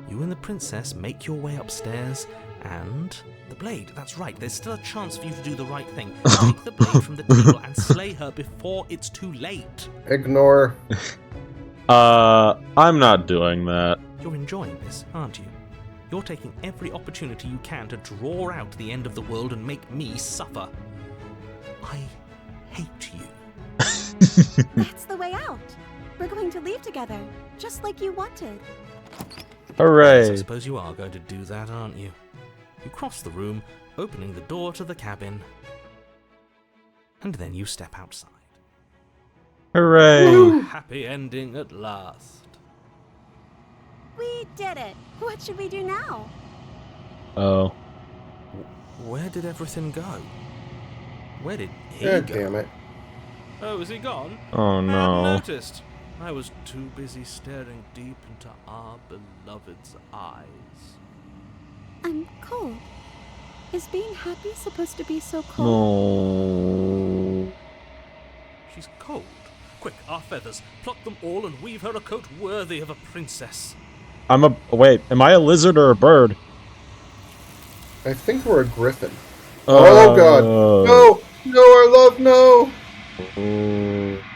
You and the princess make your way upstairs, and the blade. That's right. There's still a chance for you to do the right thing. Take the blade from the table and slay her before it's too late. Ignore. I'm not doing that. You're enjoying this, aren't you? You're taking every opportunity you can to draw out the end of the world and make me suffer. I hate you. That's the way out. We're going to leave together, just like you wanted. Yes, Hooray! I suppose you are going to do that, aren't you? You cross the room, opening the door to the cabin, and then you step outside. Hooray! Happy ending at last. We did it. What should we do now? Oh. Where did everything go? Where did he God go? damn it. Oh, is he gone? Oh I hadn't no. noticed. I was too busy staring deep into our beloved's eyes. I'm cold. Is being happy supposed to be so cold? No. She's cold. Quick, our feathers. Pluck them all and weave her a coat worthy of a princess. Wait, am I a lizard or a bird? I think we're a griffin. Oh god. No! No, our love, no!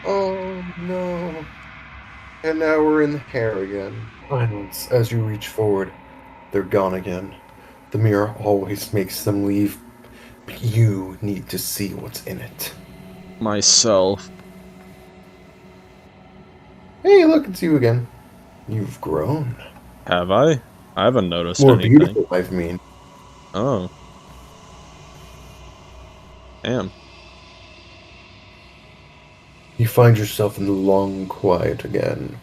Oh no. And now we're in the hair again. Violence. As you reach forward, they're gone again. The mirror always makes them leave. But you need to see what's in it. Myself. Hey, look, it's you again. You've grown. Have I? I haven't noticed More anything. beautiful, I mean. Oh. Damn. You find yourself in the long quiet again.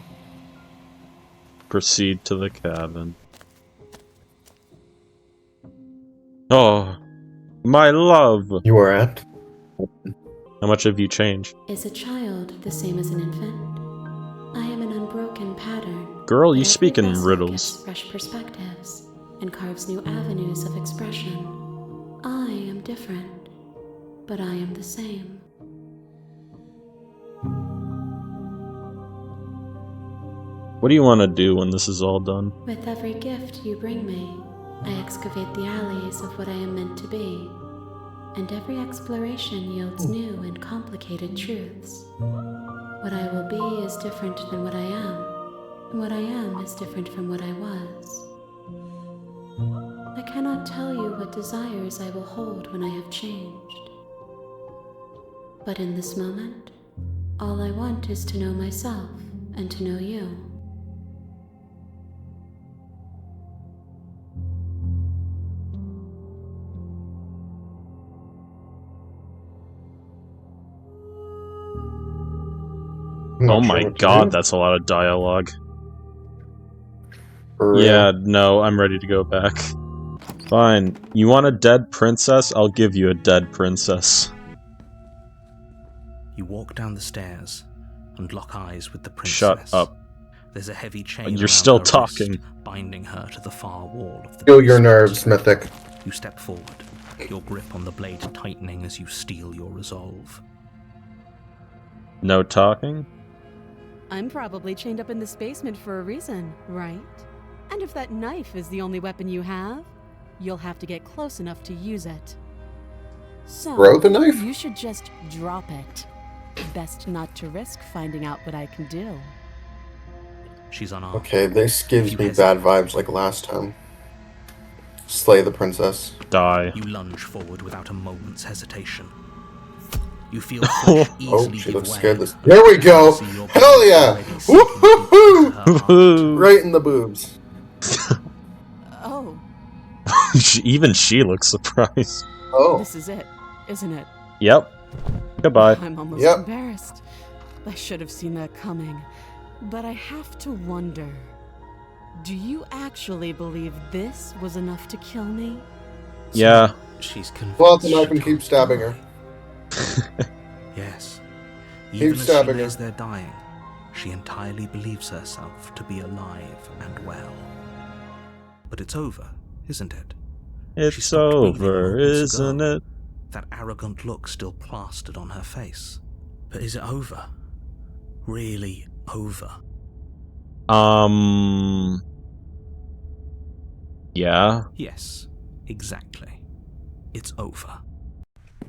Proceed to the cabin. Oh. My love! You are at? How much have you changed? Is a child the same as an infant? I am an unbroken pattern. Girl, but you every speak in vessel riddles. gives fresh perspectives and carves new avenues of expression. I am different, but I am the same. What do you want to do when this is all done? With every gift you bring me, I excavate the alleys of what I am meant to be, and every exploration yields new and complicated truths. What I will be is different than what I am, and what I am is different from what I was. I cannot tell you what desires I will hold when I have changed. But in this moment, all I want is to know myself and to know you. Oh my god, that's a lot of dialogue. For Yeah, real. no, I'm ready to go back. Fine. You want a dead princess? I'll give you a dead princess. You walk down the stairs and lock eyes with the princess. Shut up. There's a heavy chain You're around still her talking. wrist, binding her to the far wall of the Feel your basement. nerves, Mythic. You step forward, your grip on the blade tightening as you steel your resolve. No talking? I'm probably chained up in this basement for a reason, right? And if that knife is the only weapon you have, you'll have to get close enough to use it. So, Throw the knife? you should just drop it. Best not to risk finding out what I can do. She's unarmed. Okay, this gives You me hesitate. bad vibes like last time. Slay the princess. Die. You lunge forward without a moment's hesitation. You feel flesh Oh, easily she give looks way. scared. There we go! See your Hell blade yeah! already sinking deep Woo-hoo-hoo! into her heart. Right in the boobs. Oh, Even she looks surprised. Oh. this is it, isn't it? Yep. Goodbye. I'm almost Yep. embarrassed. I should have seen that coming. But I have to wonder, do you actually believe this was enough to kill me? Yeah. She's convinced. Pull out the knife she and keep can't stabbing die. her. Yes. Keep Even as she stabbing her. lays there dying, she entirely believes herself to be alive and well. But it's over, isn't it? She It's stopped breathing over, moments isn't ago. it? That arrogant look still plastered on her face. But is it over? Really over? Yeah. Yes, exactly. It's over.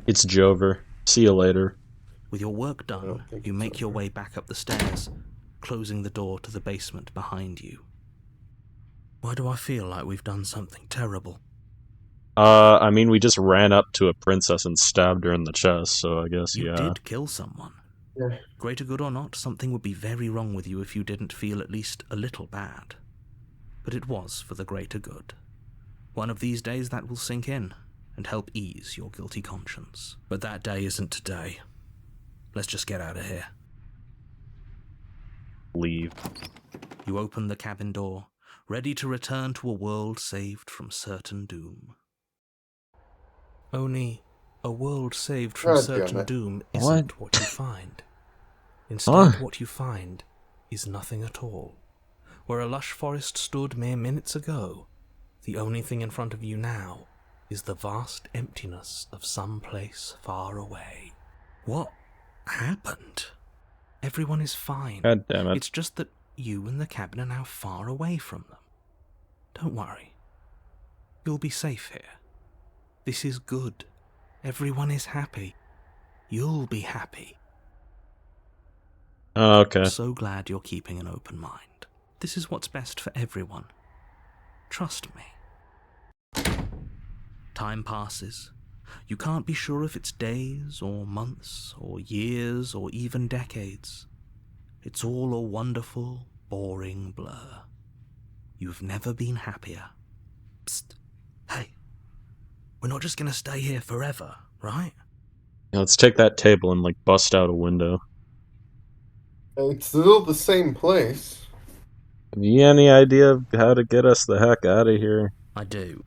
It's Jover. See you later. With your work don't done, think you it's make your over. way back up the stairs, closing the door to the basement behind you. Why do I feel like we've done something terrible? I mean, we just ran up to a princess and stabbed her in the chest, so I guess, You yeah. did kill someone. Yeah. Greater good or not, something would be very wrong with you if you didn't feel at least a little bad. But it was for the greater good. One of these days that will sink in and help ease your guilty conscience. But that day isn't today. Let's just get out of here. Leave. You open the cabin door, ready to return to a world saved from certain doom. Only a world saved from God certain damn it. doom isn't what you find. Instead, Huh? what you find is nothing at all. Where a lush forest stood mere minutes ago, the only thing in front of you now is the vast emptiness of some place far away. What happened? Everyone is fine. God damn it. It's just that you and the cabin are now far away from them. Don't worry. You'll be safe here. This is good. Everyone is happy. You'll be happy. Oh, okay. I'm so glad you're keeping an open mind. This is what's best for everyone. Trust me. Time passes. You can't be sure if it's days or months or years or even decades. It's all a wonderful, boring blur. You've never been happier. Psst. Hey. We're not just gonna stay here forever, right? Yeah, let's take that table and, like, bust out a window. It's still the same place. Have you any idea of how to get us the heck out of here? I do.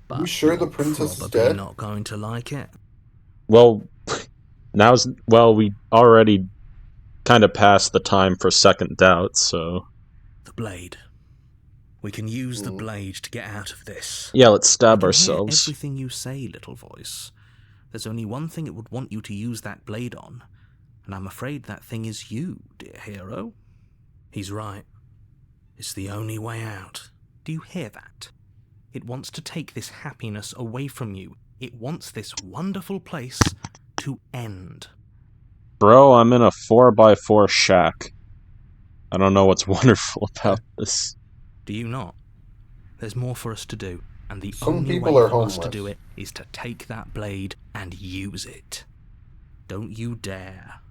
But You sure the you're princess is probably dead? not going to like it. Well, we already kind of passed the time for second doubt, so... The blade. We can use the blade to get out of this. Yeah, let's I stab can ourselves. hear everything you say, little voice. There's only one thing it would want you to use that blade on, and I'm afraid that thing is you, dear hero. He's right. It's the only way out. Do you hear that? It wants to take this happiness away from you. It wants this wonderful place to end. Bro, I'm in a 4x4 shack. I don't know what's wonderful about this. Do you not? There's more for us to do, and the Some only people way are for us to homeless. do it is to take that blade and use it. Don't you dare.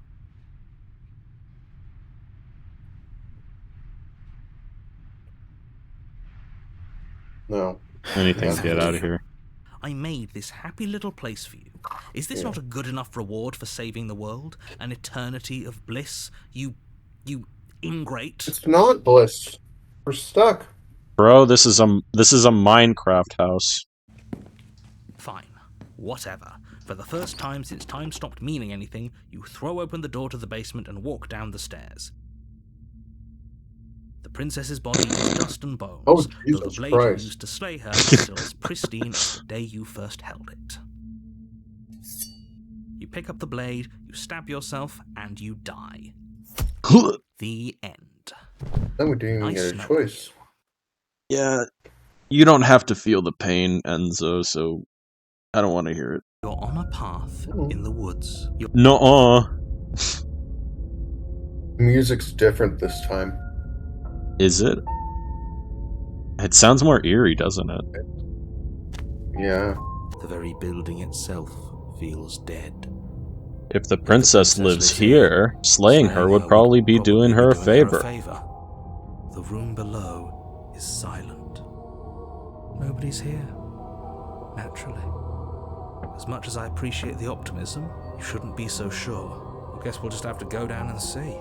No. Anything to Yeah. get out of here. I made this happy little place for you. Is this not a good enough reward for saving the world? An eternity of bliss? You ingrate. It's not bliss. We're stuck. Bro, this is a Minecraft house. Fine. Whatever. For the first time since time stopped meaning anything, you throw open the door to the basement and walk down the stairs. The princess's body is dust and bones, Oh, though the Jesus blade Christ. you used to slay her is still as pristine as the day you first held it. You pick up the blade, you stab yourself, and you die. The end. Then we didn't even Nice get a knowing choice. Yeah, you don't have to feel the pain, Enzo, so I don't want to hear it. You're on a path in the woods. You're Nuh-uh. Music's different this time. Is it? It sounds more eerie, doesn't it? Yeah. the very building itself feels dead. If the princess lives here, slaying her would probably be doing her a favor. The room below is silent. Nobody's here. Naturally. As much as I appreciate the optimism, you shouldn't be so sure. I guess we'll just have to go down and see.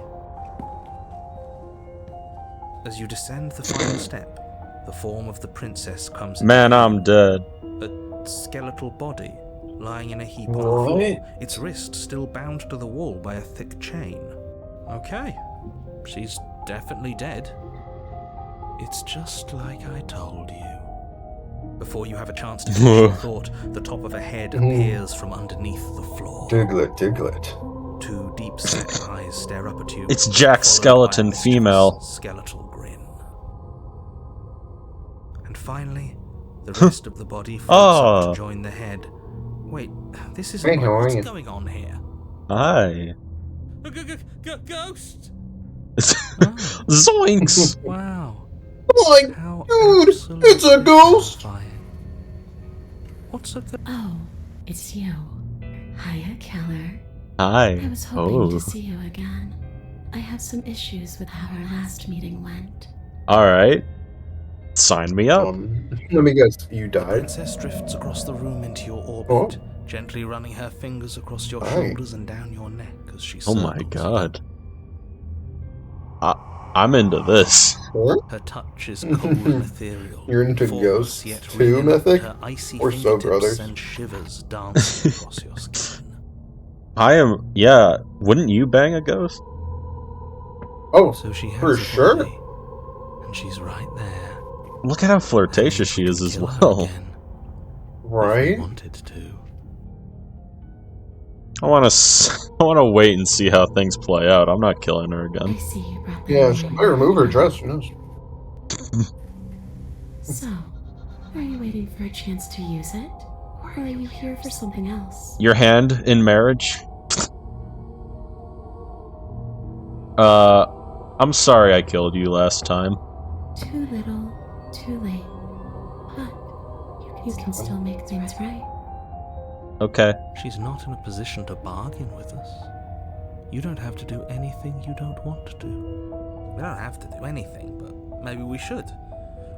As you descend the final step, the form of the princess comes Man, I'm dead. a skeletal body lying in a heap on the floor, its wrist still bound to the wall by a thick chain. Okay, she's definitely dead. It's just like I told you. Before you have a chance to finish your thought, the top of a head appears from underneath the floor. Diglett, Diglett. Two deep-set eyes stare up at you. It's Jack followed by a Skeleton, mischievous female. skeletal grin. And finally, the rest of the body floats up to join the head. Wait, this isn't Hey, right. how are What's you? going on here? Hi. Ghost! Zoinks! Wow. Like, How dude, absolutely it's a ghost! terrifying. What's a ghost? Oh, it's you. Hiya, Keller. Hi. I was hoping Oh. to see you again. I have some issues with how our last meeting went. Alright. Sign me up. Let me guess, you The died? princess drifts across the room into your orbit, Oh. gently running her fingers across your Nice. shoulders and down your neck as she Oh circles my you. god. I'm into this. What? Her touch is cold and ethereal. You're into formless ghosts yet too, real, Mythic? and her icy We're so fingertips brothers. send shivers dancing across your skin. Yeah, wouldn't you bang a ghost? Oh, So she has for a sure. body, and she's right there. Look at how flirtatious And she we is could as kill her well. again, if we Right? wanted to. I want to wait and see how things play out. I'm not killing her I again. see you brought that Yeah, she away. might remove her dress, who knows? So, are you waiting for a chance to use it? Or are you here for something else? Your hand in marriage? I'm sorry I killed you last time. Too little, too late. But you can still make things right. Okay. She's not in a position to bargain with us. You don't have to do anything you don't want to do. We don't have to do anything, but maybe we should.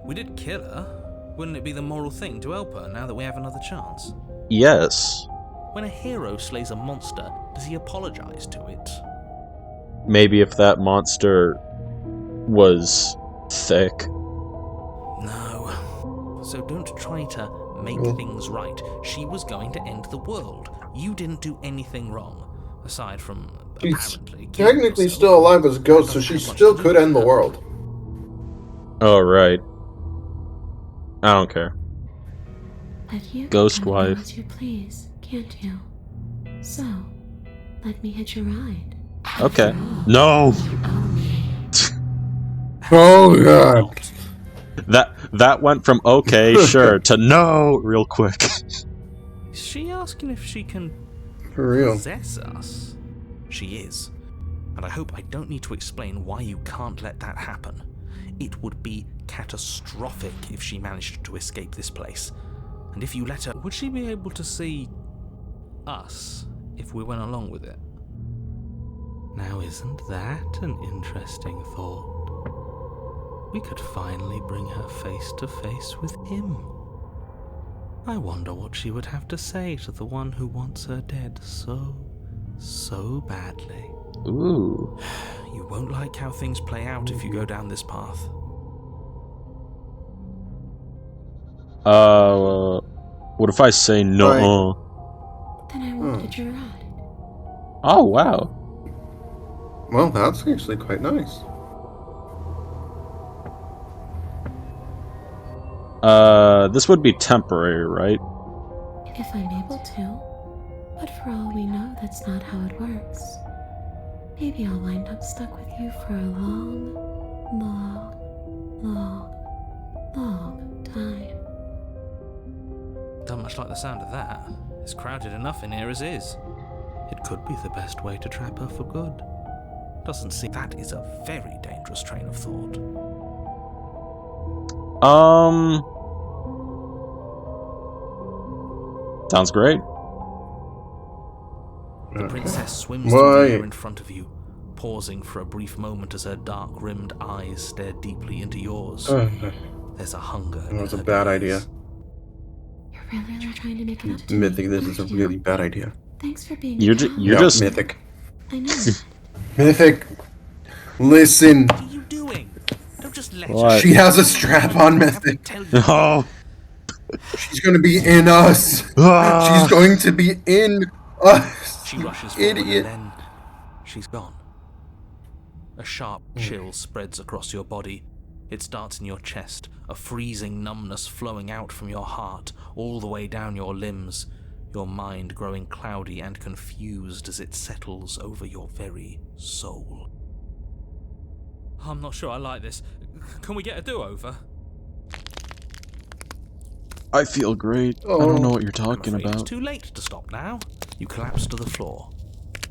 We did kill her. Wouldn't it be the moral thing to help her now that we have another chance? Yes. When a hero slays a monster, does he apologize to it? Maybe if that monster was thick. No. So don't try to make things right. She was going to end the world. You didn't do anything wrong, aside from She's apparently killing technically yourself. still alive as a ghost, so Doesn't she have much still to do could with end the her. world. Oh, right. I don't care. But you Ghost can come wife. as you please, can't you? So, let me hitch a ride. Okay. No! Oh god. That went from okay, sure, to no real quick. Is she asking if she can For real. possess us? She is. And I hope I don't need to explain why you can't let that happen. It would be catastrophic if she managed to escape this place. And if you let her, would she be able to see us if we went along with it? Now, isn't that an interesting thought? We could finally bring her face to face with him. I wonder what she would have to say to the one who wants her dead so badly. Ooh. You won't like how things play out if you go down this path. What if I say no? Then I won't hitch a ride. Oh, wow. Well, that's actually quite nice. This would be temporary, right? If I'm able to. But for all we know, that's not how it works. Maybe I'll wind up stuck with you for a long time. Don't much like the sound of that. It's crowded enough in here as is. It could be the best way to trap her for good. Doesn't seem that is a very dangerous train of thought. Sounds great. The princess swims through the air in front of you, pausing for a brief moment as her dark-rimmed eyes stare deeply into yours. There's a hunger in That was a her bad gaze. idea. You're really trying to make it up to Mythic, me, this is a aren't you? really bad idea. Thanks for being You're a pal. just Mythic. I know that. Mythic, listen. What are you doing? Don't just let What? her. She has a strap on, Mythic. Tell you. Oh. She's gonna be in us. Ah. She's going to be in us. She rushes forward Idiot. and then she's gone. A sharp chill spreads across your body. It starts in your chest, a freezing numbness flowing out from your heart, all the way down your limbs, your mind growing cloudy and confused as it settles over your very soul. I'm not sure I like this. Can we get a do-over? I feel great. I Oh. don't know what you're I'm talking afraid it's about. too late to stop now. You collapse to the floor,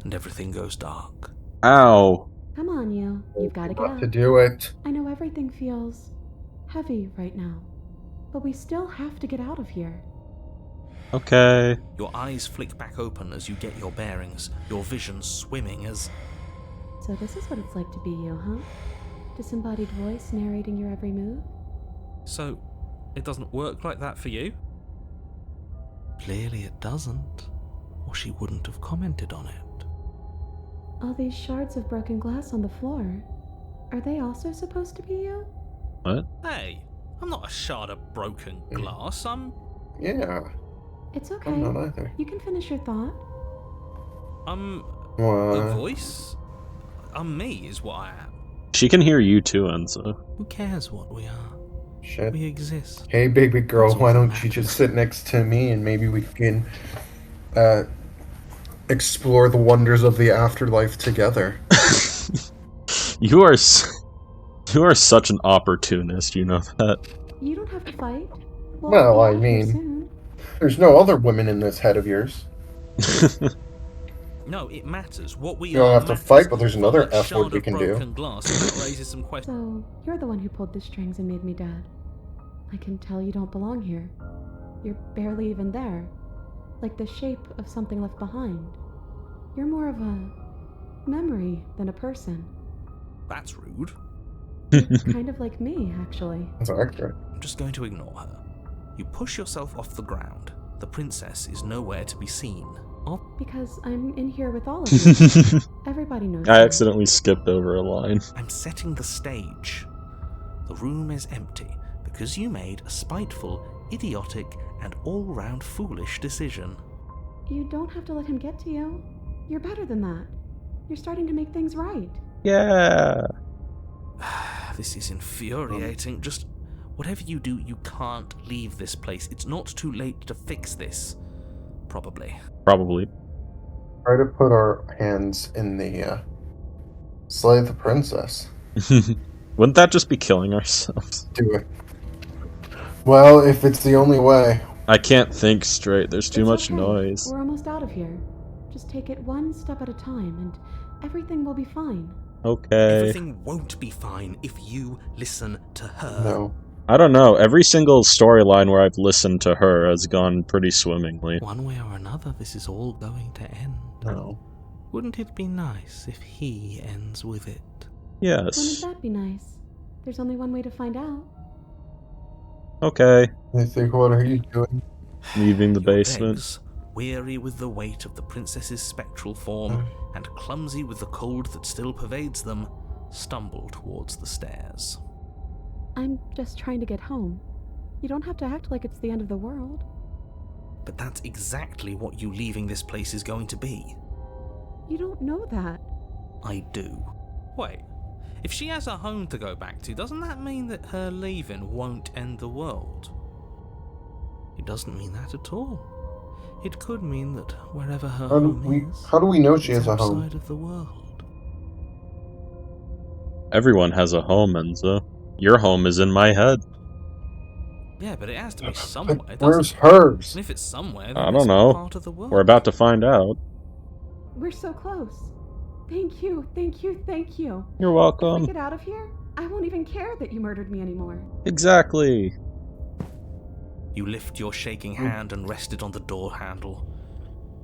and everything goes dark. Ow. Come on, you. You've got to get Got to up. do it. I know everything feels heavy right now, but we still have to get out of here. Okay. Your eyes flick back open as you get your bearings, your vision swimming as... So this is what it's like to be you, huh? Disembodied voice narrating your every move? So, it doesn't work like that for you? Clearly it doesn't, or she wouldn't have commented on it. All these shards of broken glass on the floor, are they also supposed to be you? What? Hey, I'm not a shard of broken glass, Yeah, It's okay. I'm not either. You can finish your thought. I'm What? a voice? I'm me is what I am. She can hear you too, Enzo. Who cares what we are? Shit. We exist. Hey, baby girl, That's all why that don't you matters. just sit next to me and maybe we can explore the wonders of the afterlife together? You are such an opportunist, you know that? You don't have to fight. Well, be I out here mean- soon. There's no other women in this head of yours. No, it matters. What we You don't are have to matters. fight, but there's another Like F shard word we of can do. broken glass, that raises some questions. So, you're the one who pulled the strings and made me dead. I can tell you don't belong here. You're barely even there. Like the shape of something left behind. You're more of a memory than a person. That's rude. Kind of like me, actually. That's accurate. I'm just going to ignore her. You push yourself off the ground. The princess is nowhere to be seen. Because I'm in here with all of you. Everybody knows I that. accidentally skipped over a line. I'm setting the stage. The room is empty because you made a spiteful, idiotic, and all-round foolish decision. You don't have to let him get to you. You're better than that. You're starting to make things right. Yeah. This is infuriating. Just whatever you do, you can't leave this place. It's not too late to fix this. Probably. Probably. Try to put our hands in the slay the princess. Wouldn't that just be killing ourselves? Do it. Well, if it's the only way. I can't think straight. There's too It's much okay. noise. We're almost out of here. Just take it one step at a time, and everything will be fine. Okay. Everything won't be fine if you listen to her. No. I don't know. Every single storyline where I've listened to her has gone pretty swimmingly. One way or another, this is all going to end. No. Wouldn't it be nice if he ends with it? Wouldn't Yes. that be nice? There's only one way to find out. Okay. I think, what are you doing? Leaving the Your basement. legs, weary with the weight of the princess's spectral form, and clumsy with the cold that still pervades them, stumble towards the stairs. I'm just trying to get home. You don't have to act like it's the end of the world. But that's exactly what you leaving this place is going to be. You don't know that. I do. Wait, if she has a home to go back to, doesn't that mean that her leaving won't end the world? It doesn't mean that at all. It could mean that wherever her home is, How do we know she it's has a home? outside of the world. Everyone has a home, Enzo. Your home is in my head. Yeah, but it has to be somewhere, doesn't Where's it? hers? And if it's somewhere, then I it's don't not know. part of the world. We're about to find out. We're so close. Thank you, thank you, thank you. You're If welcome. we get out of here, I won't even care that you murdered me anymore. Exactly. You lift your shaking hand and rest it on the door handle.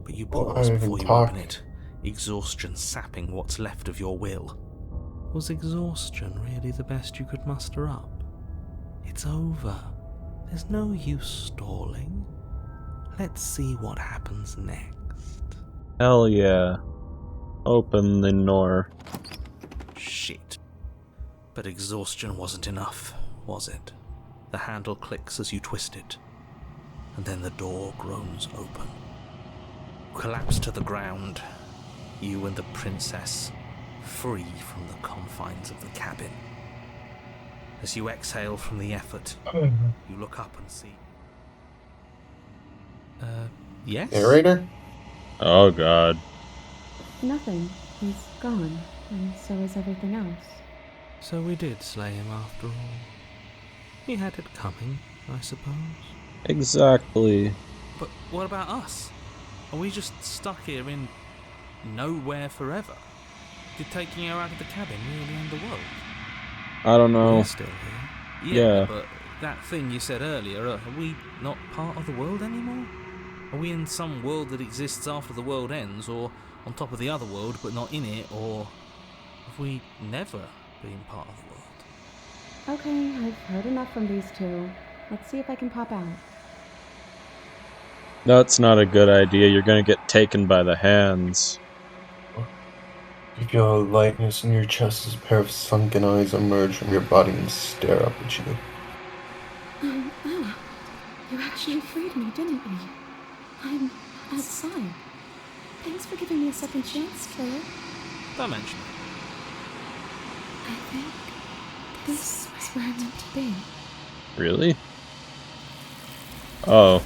But you Well, I pause haven't before you talked. open it, exhaustion sapping what's left of your will. Was exhaustion really the best you could muster up? It's over. There's no use stalling. Let's see what happens next. Hell yeah. Open the door. Shit. But exhaustion wasn't enough, was it? The handle clicks as you twist it, and then the door groans open. Collapse to the ground, you and the princess, free from the confines of the cabin. As you exhale from the effort, you look up and see... yes? Narrator? Oh god. Nothing. He's gone, and so is everything else. So we did slay him after all. He had it coming, I suppose. Exactly. But what about us? Are we just stuck here in nowhere forever? Did taking her out of the cabin really end the world? I don't know. We're still here, Yeah. But that thing you said earlier, are we not part of the world anymore? Are we in some world that exists after the world ends, or on top of the other world but not in it, or have we never been part of the world? Okay, I've heard enough from these two. Let's see if I can pop out. That's not a good idea. You're gonna get taken by the hands. You feel a lightness in your chest as a pair of sunken eyes emerge from your body and stare up at you. You actually freed me, didn't you? I'm outside. Thanks for giving me a second chance, Killer. Don't mention it. I think this is where I'm meant to be. Really? Oh.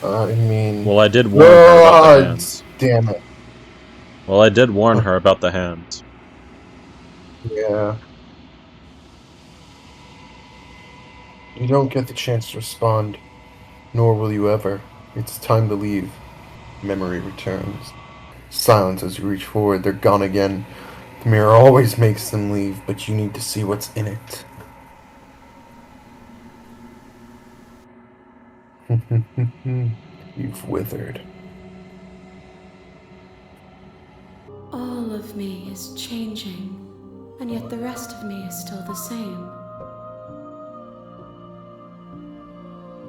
I mean... Well, I did warn her about the hands. Damn it. Well, I did warn her about the hands. Yeah. You don't get the chance to respond, nor will you ever. It's time to leave. Memory returns. Silence as you reach forward. They're gone again. The mirror always makes them leave, but you need to see what's in it. You've withered. All of me is changing, and yet the rest of me is still the same.